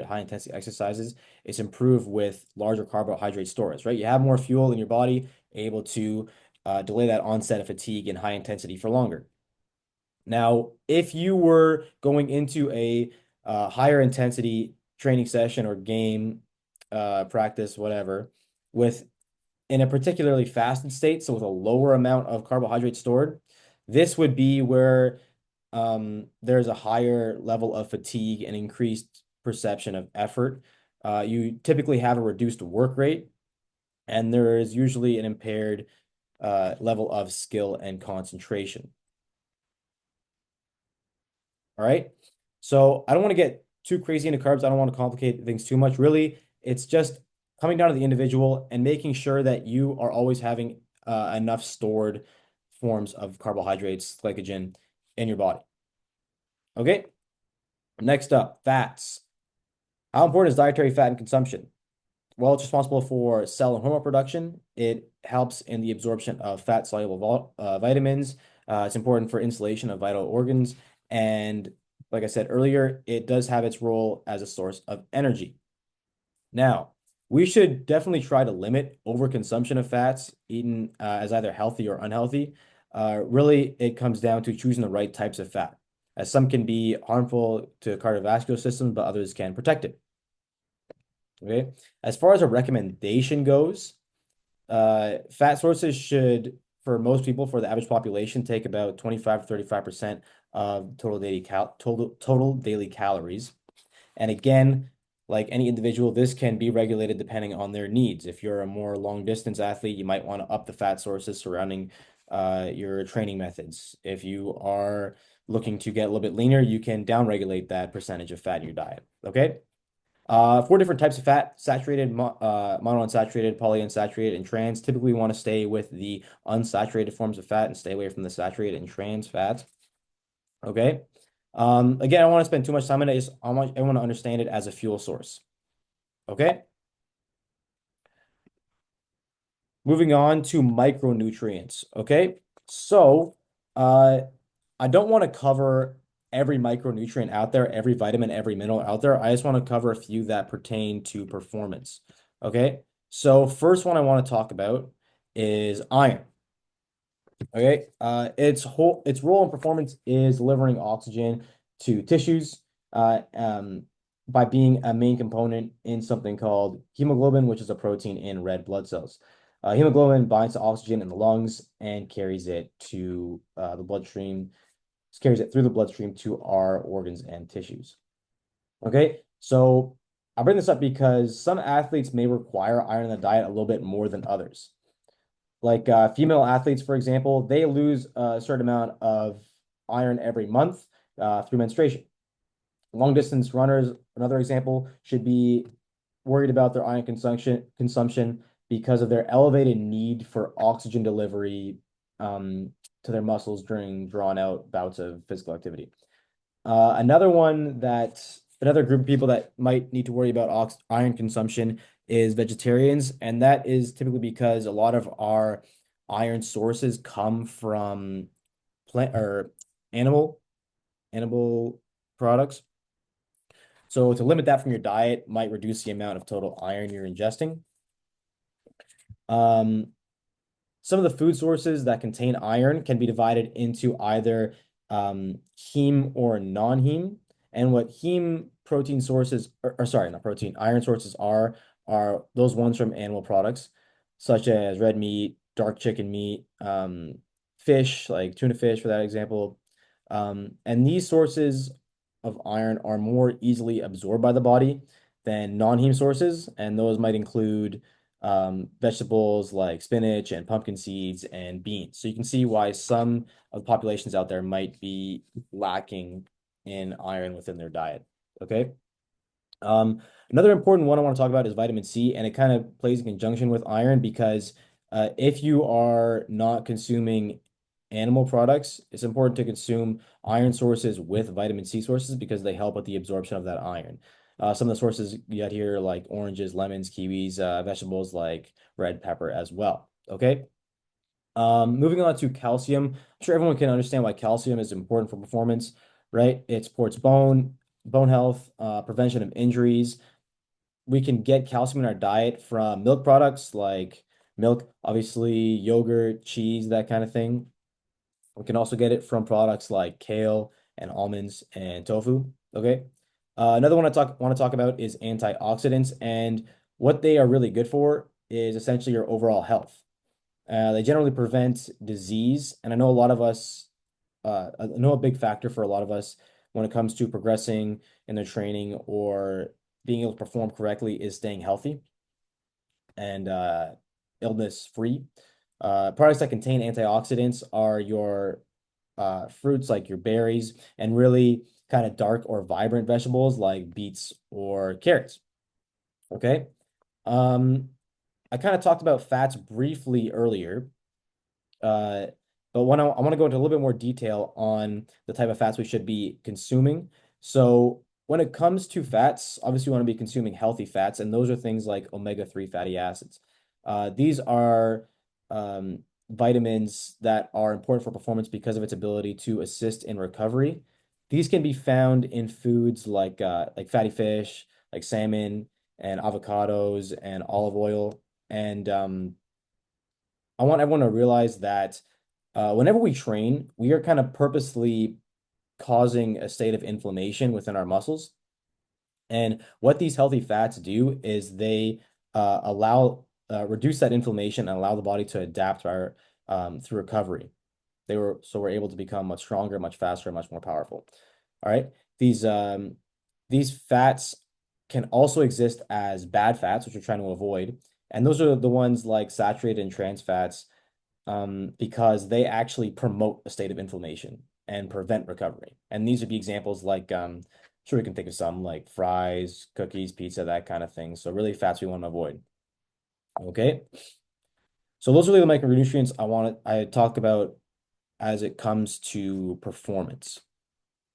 high intensity exercises, it's improved with larger carbohydrate stores, right? You have more fuel in your body, able to delay that onset of fatigue and high intensity for longer. Now, if you were going into a higher intensity training session or game practice, whatever, with in a particularly fasted state, so with a lower amount of carbohydrate stored, this would be where there's a higher level of fatigue and increased perception of effort. You typically have a reduced work rate, and there is usually an impaired level of skill and concentration. All right. So I don't want to get too crazy into carbs. I don't want to complicate things too much. Really, it's just coming down to the individual and making sure that you are always having enough stored forms of carbohydrates, glycogen in your body. Okay. Next up, fats. How important is dietary fat and consumption? Well, it's responsible for cell and hormone production. It helps in the absorption of fat-soluble vitamins. It's important for insulation of vital organs. And like I said earlier, it does have its role as a source of energy. Now, we should definitely try to limit overconsumption of fats, eaten as either healthy or unhealthy. Really, it comes down to choosing the right types of fat, as some can be harmful to cardiovascular systems, but others can protect it. Okay. As far as a recommendation goes, fat sources should, for most people, for the average population, take about 25 to 35% of total daily calories. And again, like any individual, this can be regulated depending on their needs. If you're a more long distance athlete, you might want to up the fat sources surrounding your training methods. If you are looking to get a little bit leaner, you can downregulate that percentage of fat in your diet. Okay. Four different types of fat: saturated, monounsaturated, polyunsaturated, and trans. Typically, we want to stay with the unsaturated forms of fat and stay away from the saturated and trans fats. Okay. Again, I don't want to spend too much time on it. I want everyone to understand it as a fuel source. Okay. Moving on to micronutrients. Okay. So, I don't want to cover every micronutrient out there, every vitamin, every mineral out there. I just want to cover a few that pertain to performance. Okay. So, first one I want to talk about is iron. Okay. Its role in performance is delivering oxygen to tissues by being a main component in something called hemoglobin, which is a protein in red blood cells. Hemoglobin binds to oxygen in the lungs and carries it to the bloodstream, carries it through the bloodstream to our organs and tissues. Okay, so I bring this up because some athletes may require iron in the diet a little bit more than others. Like female athletes, for example, they lose a certain amount of iron every month through menstruation. Long distance runners, another example, should be worried about their iron consumption because of their elevated need for oxygen delivery to their muscles during drawn out bouts of physical activity. Another group of people that might need to worry about iron consumption is vegetarians, and that is typically because a lot of our iron sources come from plant or animal products. So to limit that from your diet might reduce the amount of total iron you're ingesting. Um, some of the food sources that contain iron can be divided into either heme or non-heme. And what heme protein sources, or sorry, not protein, iron sources are those ones from animal products, such as red meat, dark chicken meat, fish, like tuna fish for that example. And these sources of iron are more easily absorbed by the body than non-heme sources, and those might include vegetables like spinach and pumpkin seeds and beans. So you can see why some of the populations out there might be lacking in iron within their diet. Okay. Another important one I want to talk about is vitamin C, and it kind of plays in conjunction with iron because if you are not consuming animal products, it's important to consume iron sources with vitamin C sources because they help with the absorption of that iron. Some of the sources you got here, like oranges, lemons, kiwis, vegetables like red pepper as well. Okay. Moving on to calcium. I'm sure everyone can understand why calcium is important for performance, right? It supports bone health, prevention of injuries. We can get calcium in our diet from milk products like milk, obviously, yogurt, cheese, that kind of thing. We can also get it from products like kale and almonds and tofu. Okay. Another one I want to talk about is antioxidants, and what they are really good for is essentially your overall health. They generally prevent disease, and I know a lot of us, I know a big factor for a lot of us when it comes to progressing in their training or being able to perform correctly is staying healthy and illness free. Products that contain antioxidants are your fruits like your berries and really kind of dark or vibrant vegetables like beets or carrots. Okay. Um, I kind of talked about fats briefly earlier. Uh, but I want to go into a little bit more detail on the type of fats we should be consuming. So when it comes to fats, obviously we want to be consuming healthy fats, and those are things like omega-3 fatty acids. These are vitamins that are important for performance because of its ability to assist in recovery. These can be found in foods like fatty fish, like salmon and avocados and olive oil. And I want everyone to realize that whenever we train, we are kind of purposely causing a state of inflammation within our muscles. And what these healthy fats do is they reduce that inflammation and allow the body to adapt through recovery. So we're able to become much stronger, much faster, much more powerful. All right. These um, these fats can also exist as bad fats, which we're trying to avoid. And those are the ones like saturated and trans fats because they actually promote a state of inflammation and prevent recovery. And these would be examples like, sure, we can think of some like fries, cookies, pizza, that kind of thing. So really fats we want to avoid. Okay. So those are really the micronutrients I talk about as it comes to performance.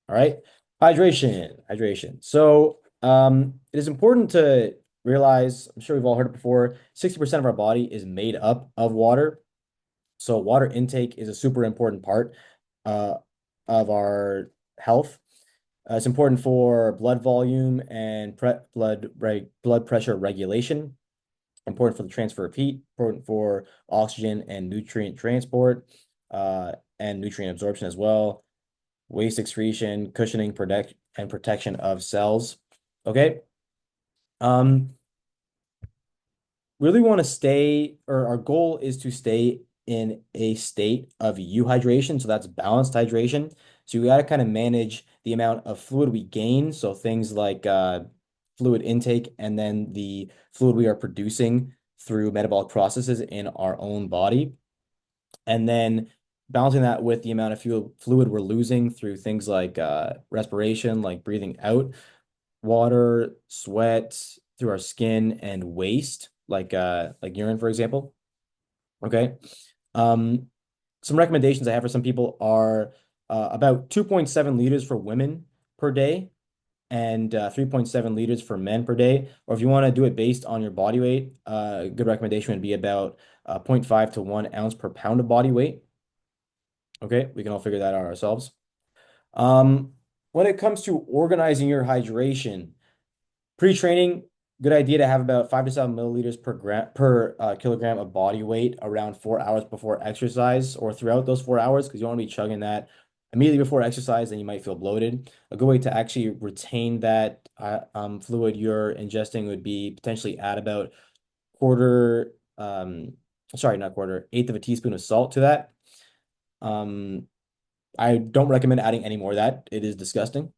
All right. Hydration. So it is important to realize, I'm sure we've all heard it before, 60% of our body is made up of water. So water intake is a super important part uh, of our health. It's important for blood volume and blood pressure regulation. Important for the transfer of heat. Important for oxygen and nutrient transport and nutrient absorption as well. Waste excretion, cushioning, protect and protection of cells. Okay. Um, really want to stay, or our goal is to stay in a state of euhydration. So that's balanced hydration. So we got to kind of manage the amount of fluid we gain. So things like fluid intake and then the fluid we are producing through metabolic processes in our own body. And then balancing that with the amount of fluid we're losing through things like respiration, like breathing out water, sweat through our skin, and waste, like urine, for example. Okay. Um, some recommendations I have for some people are about 2.7 liters for women per day and 3.7 liters for men per day. Or if you want to do it based on your body weight, a good recommendation would be about 0.5 to 1 ounce per pound of body weight. Okay, we can all figure that out ourselves. Um, when it comes to organizing your hydration, Pre-training, good idea to have about 5 to 7 milliliters per kilogram of body weight around 4 hours before exercise or throughout those 4 hours because you don't want to be chugging that immediately before exercise, then you might feel bloated. A good way to actually retain that fluid you're ingesting would be potentially add about quarter, sorry, not quarter, eighth of a teaspoon of salt to that. Um, I don't recommend adding any more of that. It is disgusting.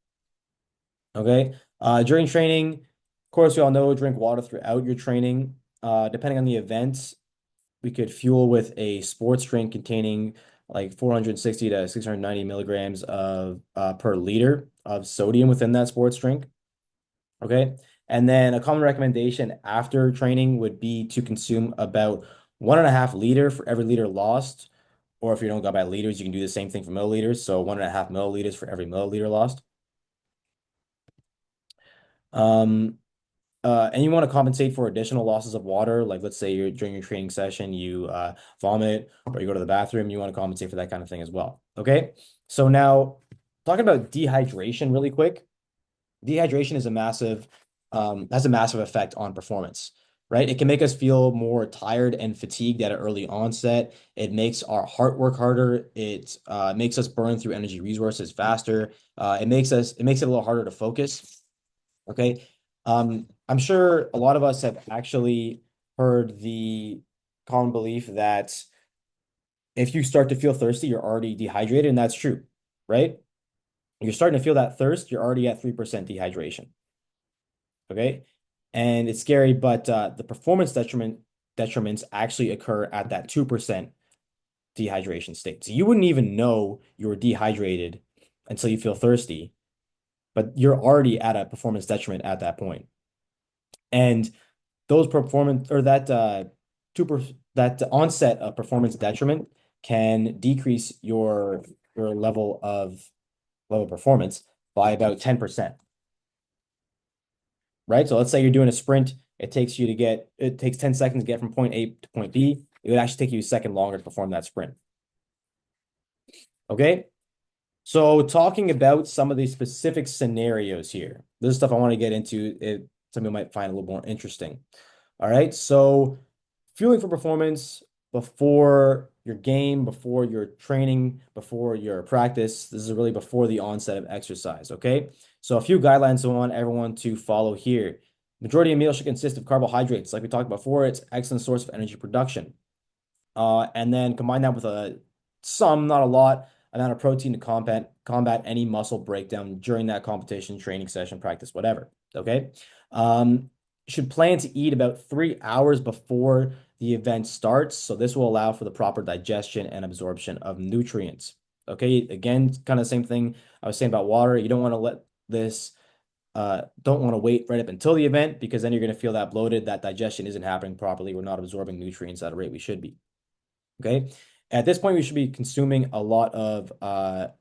Okay. During training, of course, we all know drink water throughout your training. Depending on the event, we could fuel with a sports drink containing like 460 to 690 milligrams of per liter of sodium within that sports drink. Okay. And then a common recommendation after training would be to consume about 1.5 liter for every liter lost. Or if you don't go by liters, you can do the same thing for milliliters. So 1.5 milliliters for every milliliter lost. Um, and you want to compensate for additional losses of water. Like let's say you're during your training session, you vomit or you go to the bathroom, you want to compensate for that kind of thing as well. Okay. So now talking about dehydration really quick. Dehydration is a massive, has a massive effect on performance, right? It can make us feel more tired and fatigued at an early onset. It makes our heart work harder. It makes us burn through energy resources faster. It makes it a little harder to focus. Okay. I'm sure a lot of us have actually heard the common belief that if you start to feel thirsty, you're already dehydrated, and that's true, right? You're starting to feel that thirst, you're already at 3% dehydration. Okay. And it's scary, but the performance detriments actually occur at that 2% dehydration state. So you wouldn't even know you were dehydrated until you feel thirsty, but you're already at a performance detriment at that point. And those performance or that two per, that onset of performance detriment can decrease your level of performance by about 10%, right? So let's say you're doing a sprint, it takes 10 seconds to get from point A to point B. It would actually take you a second longer to perform that sprint. Okay. So talking about some of these specific scenarios here, this is stuff I want to get into. Some people might find a little more interesting. All right. So fueling for performance before your game, before your training, before your practice. This is really before the onset of exercise. Okay. So a few guidelines I want everyone to follow here. Majority of meals should consist of carbohydrates. Like we talked before, it's an excellent source of energy production. And then combine that with not a lot, amount of protein to combat any muscle breakdown during that competition, training session, practice, whatever. Okay. Um, should plan to eat about 3 hours before the event starts. So this will allow for the proper digestion and absorption of nutrients. Okay. Again, kind of the same thing I was saying about water. You don't want to don't want to wait right up until the event because then you're going to feel that bloated, that digestion isn't happening properly. We're not absorbing nutrients at a rate we should be. Okay. At this point, we should be consuming a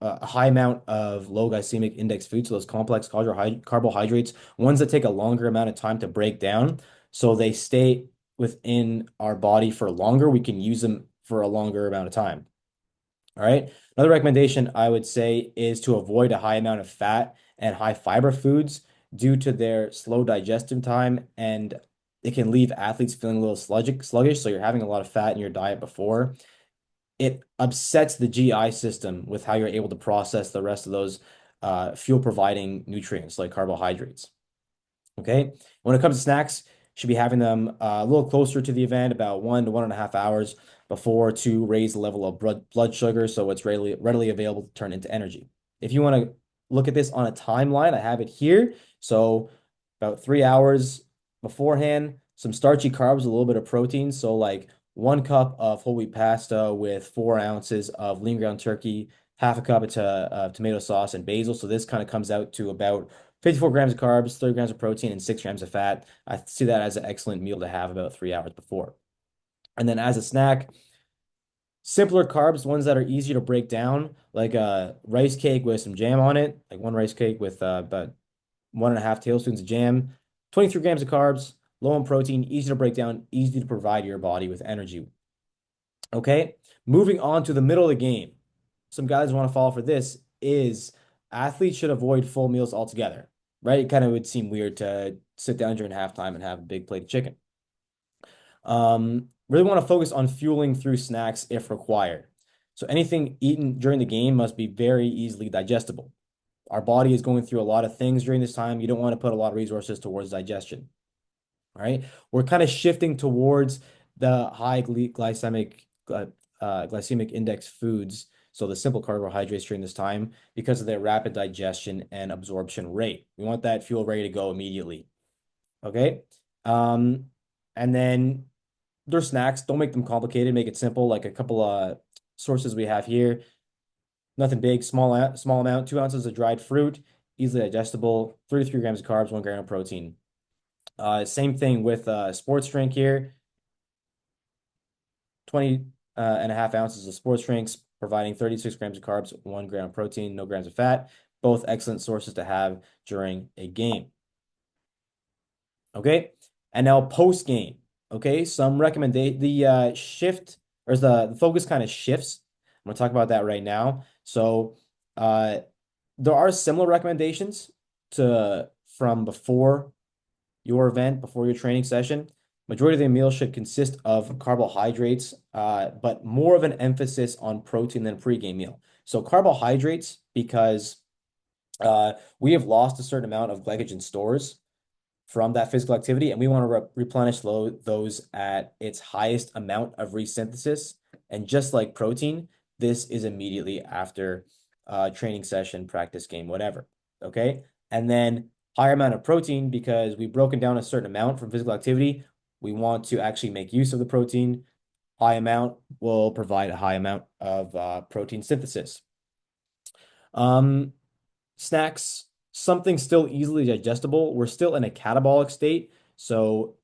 high amount of low glycemic index foods, so those complex carbohydrates, ones that take a longer amount of time to break down, so they stay within our body for longer. We can use them for a longer amount of time. All right. Another recommendation I would say is to avoid a high amount of fat and high fiber foods due to their slow digestive time, and it can leave athletes feeling a little sluggish. So you're having a lot of fat in your diet before. It upsets the GI system with how you're able to process the rest of those fuel providing nutrients like carbohydrates. Okay. When it comes to snacks, should be having them a little closer to the event, about 1 to 1.5 hours before to raise the level of blood sugar so it's readily available to turn into energy. If you want to look at this on a timeline, I have it here. So about 3 hours beforehand, some starchy carbs, a little bit of protein. So like 1 cup of whole wheat pasta with 4 ounces of lean ground turkey, half a cup of tomato sauce and basil. So this kind of comes out to about 54 grams of carbs, 30 grams of protein, and 6 grams of fat. I see that as an excellent meal to have about 3 hours before. And then as a snack, simpler carbs, ones that are easier to break down, like a rice cake with some jam on it, like one rice cake with about 1.5 tablespoons of jam, 23 grams of carbs, low in protein, easy to break down, easy to provide your body with energy. Okay, moving on to the middle of the game. Some guys want to follow for this is athletes should avoid full meals altogether. right? It kind of would seem weird to sit down during halftime and have a big plate of chicken. Really want to focus on fueling through snacks if required. So anything eaten during the game must be very easily digestible. Our body is going through a lot of things during this time. You don't want to put a lot of resources towards digestion. All right. We're kind of shifting towards the high glycemic index foods. So the simple carbohydrates during this time because of their rapid digestion and absorption rate. We want that fuel ready to go immediately. Okay. Um, and then their snacks, don't make them complicated, make it simple, like a couple of sources we have here. Nothing big, small amount, 2 ounces of dried fruit, easily digestible, 33 grams of carbs, 1 gram of protein. Same thing with sports drink here, 20 and a half ounces of sports drinks, providing 36 grams of carbs, 1 gram of protein, no grams of fat. Both excellent sources to have during a game. Okay. And now post game. Okay. Some recommendation, the shift or the focus kind of shifts. I'm going to talk about that right now. So, there are similar recommendations to from before your event, before your training session. Majority of the meal should consist of carbohydrates, but more of an emphasis on protein than pregame meal. So carbohydrates, because we have lost a certain amount of glycogen stores from that physical activity, and we want to replenish those at its highest amount of resynthesis. And just like protein, this is immediately after training session, practice game, whatever. Okay. And then higher amount of protein because we've broken down a certain amount from physical activity. We want to actually make use of the protein. High amount will provide a high amount of protein synthesis. Um, Snacks, something still easily digestible. We're still in a catabolic state. So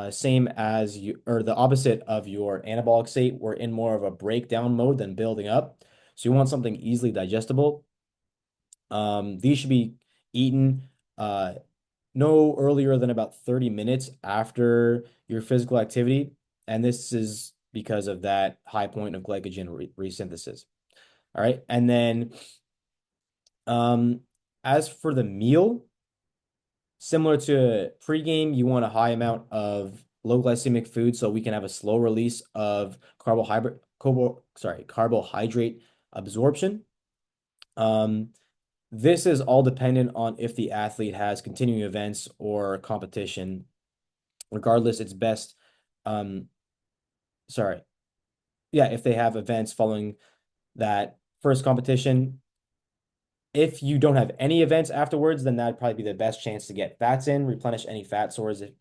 same as you, or the opposite of your anabolic state, we're in more of a breakdown mode than building up. So you want something easily digestible. These should be eaten no earlier than about 30 minutes after your physical activity. And this is because of that high point of glycogen resynthesis. All right. And then um, as for the meal, similar to pregame, you want a high amount of low glycemic food so we can have a slow release of carbohydrate absorption. Um, this is all dependent on if the athlete has continuing events or competition. Regardless, it's best, um, sorry, yeah, if they have events following that first competition, if you don't have any events afterwards, then that'd probably be the best chance to get fats in, replenish any fat stores if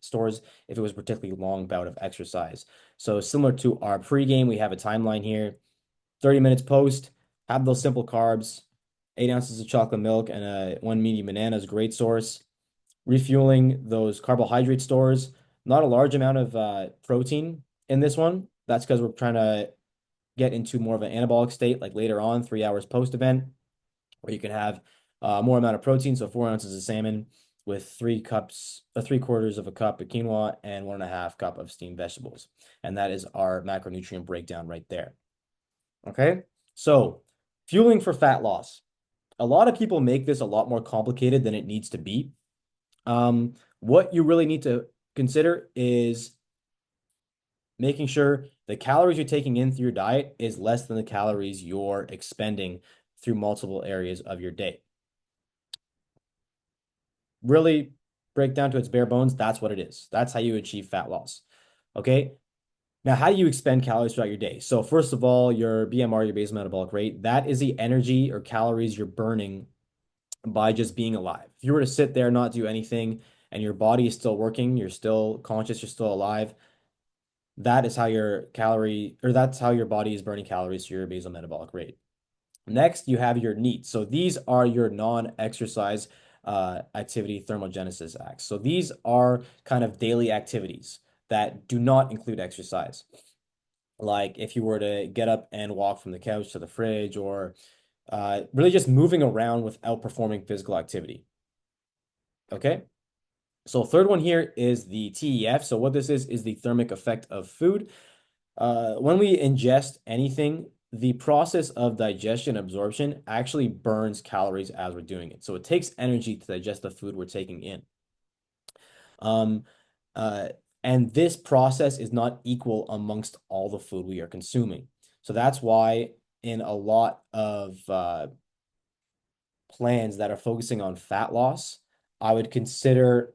it was a particularly long bout of exercise. So similar to our pregame, we have a timeline here. 30 minutes post, have those simple carbs, 8 ounces of chocolate milk, and one medium banana is a great source. Refueling those carbohydrate stores, not a large amount of protein in this one. That's because we're trying to get into more of an anabolic state, like later on, 3 hours post event where you can have more amount of protein. So 4 ounces of salmon with 3/4 of a cup of quinoa and 1.5 cup of steamed vegetables. And that is our macronutrient breakdown right there. Okay. So fueling for fat loss. A lot of people make this a lot more complicated than it needs to be. What you really need to consider is making sure the calories you're taking in through your diet is less than the calories you're expending through multiple areas of your day. Really break down to its bare bones, that's what it is. That's how you achieve fat loss. Okay. Now, how do you expend calories throughout your day? So first of all, your BMR, your basal metabolic rate, that is the energy or calories you're burning by just being alive. If you were to sit there, not do anything, and your body is still working, you're still conscious, you're still alive, that is how your that's how your body is burning calories to your basal metabolic rate. Next, you have your NEAT. So these are your non-exercise activity thermogenesis acts. So these are kind of daily activities that do not include exercise. Like if you were to get up and walk from the couch to the fridge or really just moving around without performing physical activity. Okay. So third one here is the TEF. So what this is the thermic effect of food. When we ingest anything the process of digestion absorption actually burns calories as we're doing it. So it takes energy to digest the food we're taking in. Um, uh, and this process is not equal amongst all the food we are consuming. So that's why in a lot of plans that are focusing on fat loss, I would consider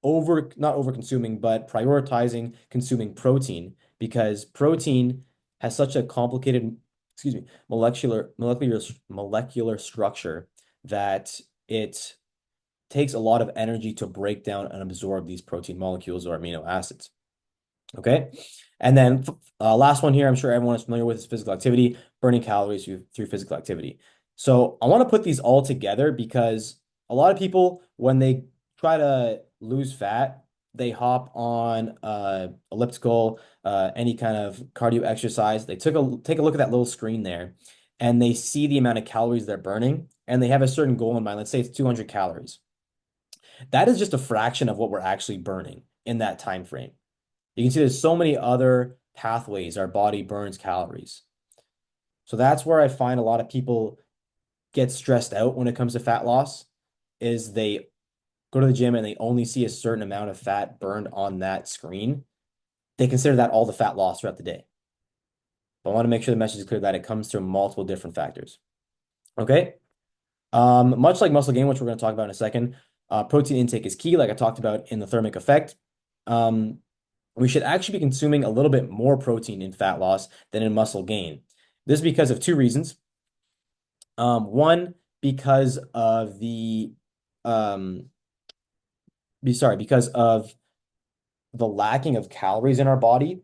not over consuming, but prioritizing consuming protein because protein has such a complicated, excuse me, molecular structure that it takes a lot of energy to break down and absorb these protein molecules or amino acids. Okay. And then last one here, I'm sure everyone is familiar with is physical activity, burning calories through physical activity. So I want to put these all together because a lot of people, when they try to lose fat, they hop on elliptical, any kind of cardio exercise. They take a look at that little screen there and they see the amount of calories they're burning and they have a certain goal in mind. Let's say it's 200 calories. That is just a fraction of what we're actually burning in that time frame. You can see there's so many other pathways our body burns calories. So that's where I find a lot of people get stressed out when it comes to fat loss, is they go to the gym and they only see a certain amount of fat burned on that screen. They consider that all the fat loss throughout the day. But I want to make sure the message is clear that it comes through multiple different factors. Okay. Much like muscle gain, which we're going to talk about in a second, protein intake is key, like I talked about in the thermic effect. We should actually be consuming a little bit more protein in fat loss than in muscle gain. This is because of two reasons. One, because of because of the lacking of calories in our body.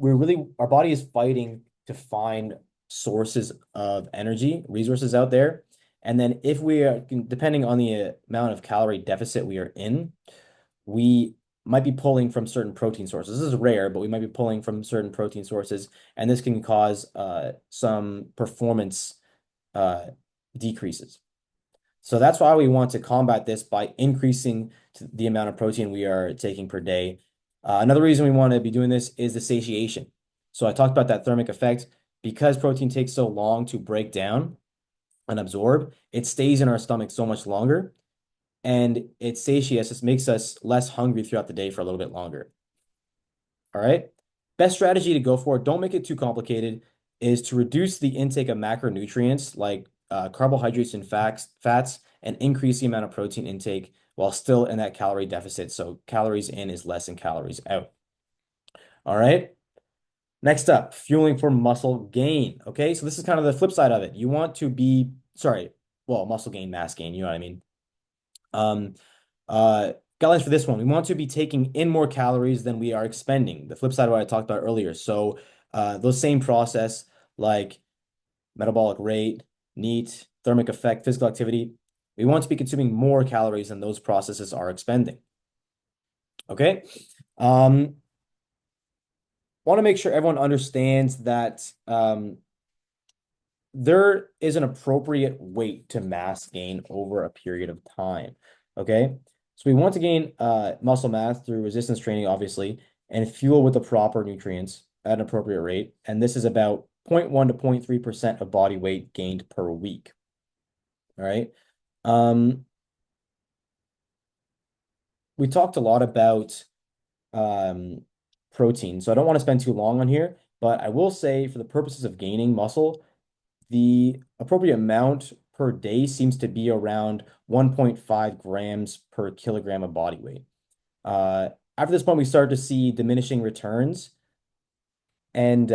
Our body is fighting to find sources of energy, resources out there. And then if we are, depending on the amount of calorie deficit we are in, we might be pulling from certain protein sources. This is rare, but we might be pulling from certain protein sources, and this can cause some performance decreases. So that's why we want to combat this by increasing the amount of protein we are taking per day. Another reason we want to be doing this is the satiation. So I talked about that thermic effect. Because protein takes so long to break down and absorb, it stays in our stomach so much longer and it satiates us, makes us less hungry throughout the day for a little bit longer. All right. Best strategy to go for, don't make it too complicated, is to reduce the intake of macronutrients like carbohydrates and fats and increase the amount of protein intake while still in that calorie deficit. So calories in is less than calories out. All right. Next up, fueling for muscle gain. Okay. So this is kind of the flip side of it. You want to be, muscle gain, mass gain, you know what I mean? Guidelines for this one. We want to be taking in more calories than we are expending. The flip side of what I talked about earlier. So those same process like metabolic rate, NEAT, thermic effect, physical activity, we want to be consuming more calories than those processes are expending. Okay. Want to make sure everyone understands that there is an appropriate weight to mass gain over a period of time. Okay. So we want to gain muscle mass through resistance training, obviously, and fuel with the proper nutrients at an appropriate rate. And this is about 0.1 to 0.3% of body weight gained per week. All right. We talked a lot about protein, so I don't want to spend too long on here, but I will say for the purposes of gaining muscle, the appropriate amount per day seems to be around 1.5 grams per kilogram of body weight. After this point, we start to see diminishing returns, and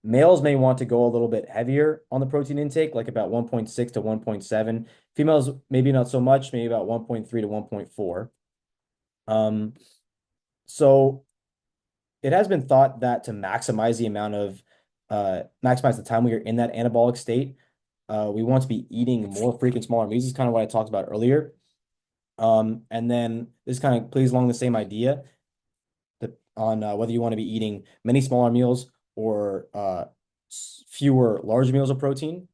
males may want to go a little bit heavier on the protein intake, like about 1.6 to 1.7. Females, maybe not so much, maybe about 1.3 to 1.4. So it has been thought that to maximize the amount of maximize the time we are in that anabolic state, we want to be eating more frequent smaller meals. This is kind of what I talked about earlier. And then this kind of plays along the same idea on whether you want to be eating many smaller meals or fewer larger meals of protein.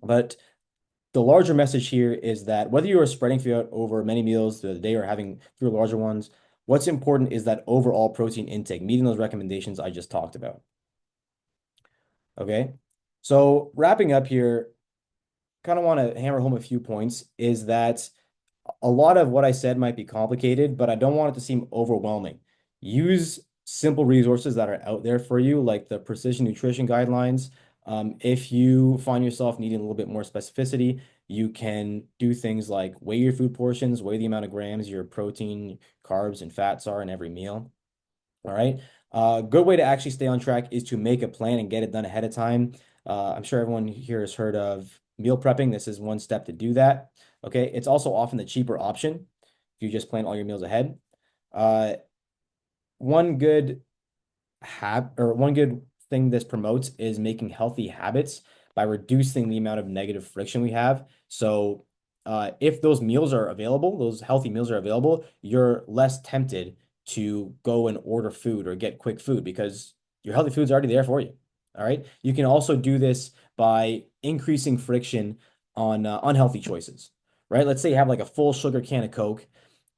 But the larger message here is that whether you are spreading food out over many meals through the day or having fewer larger ones, what's important is that overall protein intake, meeting those recommendations I just talked about. Okay. So wrapping up here, kind of want to hammer home a few points is that a lot of what I said might be complicated, but I don't want it to seem overwhelming. Use simple resources that are out there for you, like the precision nutrition guidelines. If you find yourself needing a little bit more specificity, you can do things like weigh your food portions, weigh the amount of grams your protein, carbs, and fats are in every meal. All right. A good way to actually stay on track is to make a plan and get it done ahead of time. I'm sure everyone here has heard of meal prepping. This is one step to do that. Okay. It's also often the cheaper option if you just plan all your meals ahead. Uh, one good one good thing this promotes is making healthy habits by reducing the amount of negative friction we have. So, if those meals are available, those healthy meals are available, you're less tempted to go and order food or get quick food because your healthy food's already there for you. All right. You can also do this by increasing friction on unhealthy choices, right? Let's say you have like a full sugar can of Coke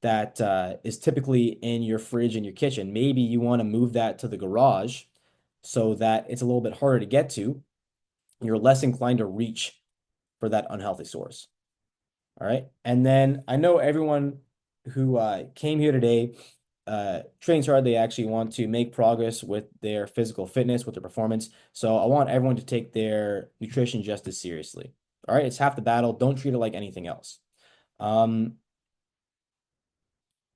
that is typically in your fridge in your kitchen. Maybe you want to move that to the garage so that it's a little bit harder to get to. You're less inclined to reach for that unhealthy source. All right. And then I know everyone who came here today trains hard. They actually want to make progress with their physical fitness, with their performance. So I want everyone to take their nutrition just as seriously. All right. It's half the battle. Don't treat it like anything else. Um,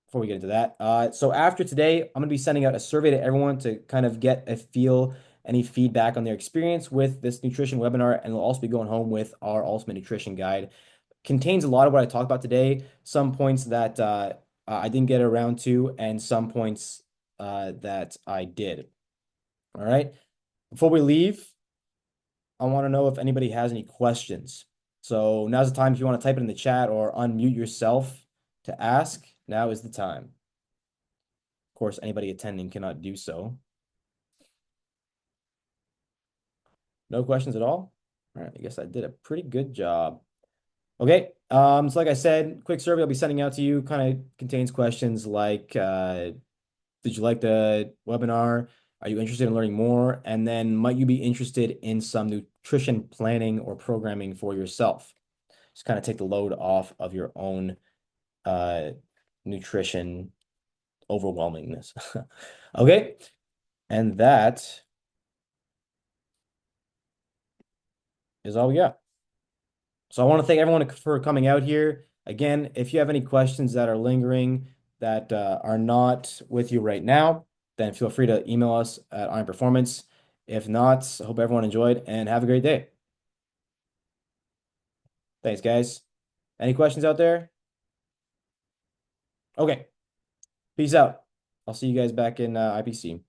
before we get into that. So after today, I'm going to be sending out a survey to everyone to kind of get a feel, any feedback on their experience with this nutrition webinar, and we'll also be going home with our Ultimate Nutrition Guide. Contains a lot of what I talked about today, some points that I didn't get around to, and some points that I did. All right. Before we leave, I want to know if anybody has any questions. So now's the time if you want to type it in the chat or unmute yourself to ask. Now is the time. Of course, anybody attending cannot do so. No questions at all? All right, I guess I did a pretty good job. Okay, so like I said, quick survey I'll be sending out to you kind of contains questions like, did you like the webinar? Are you interested in learning more? And then might you be interested in some nutrition planning or programming for yourself? Just kind of take the load off of your own uh, nutrition overwhelmingness. Okay, and that is all we got. So I want to thank everyone for coming out here. Again, if you have any questions that are lingering that are not with you right now, then feel free to email us at Iron Performance. If not, I hope everyone enjoyed and have a great day. Thanks, guys. Any questions out there? Okay. Peace out. I'll see you guys back in IPC.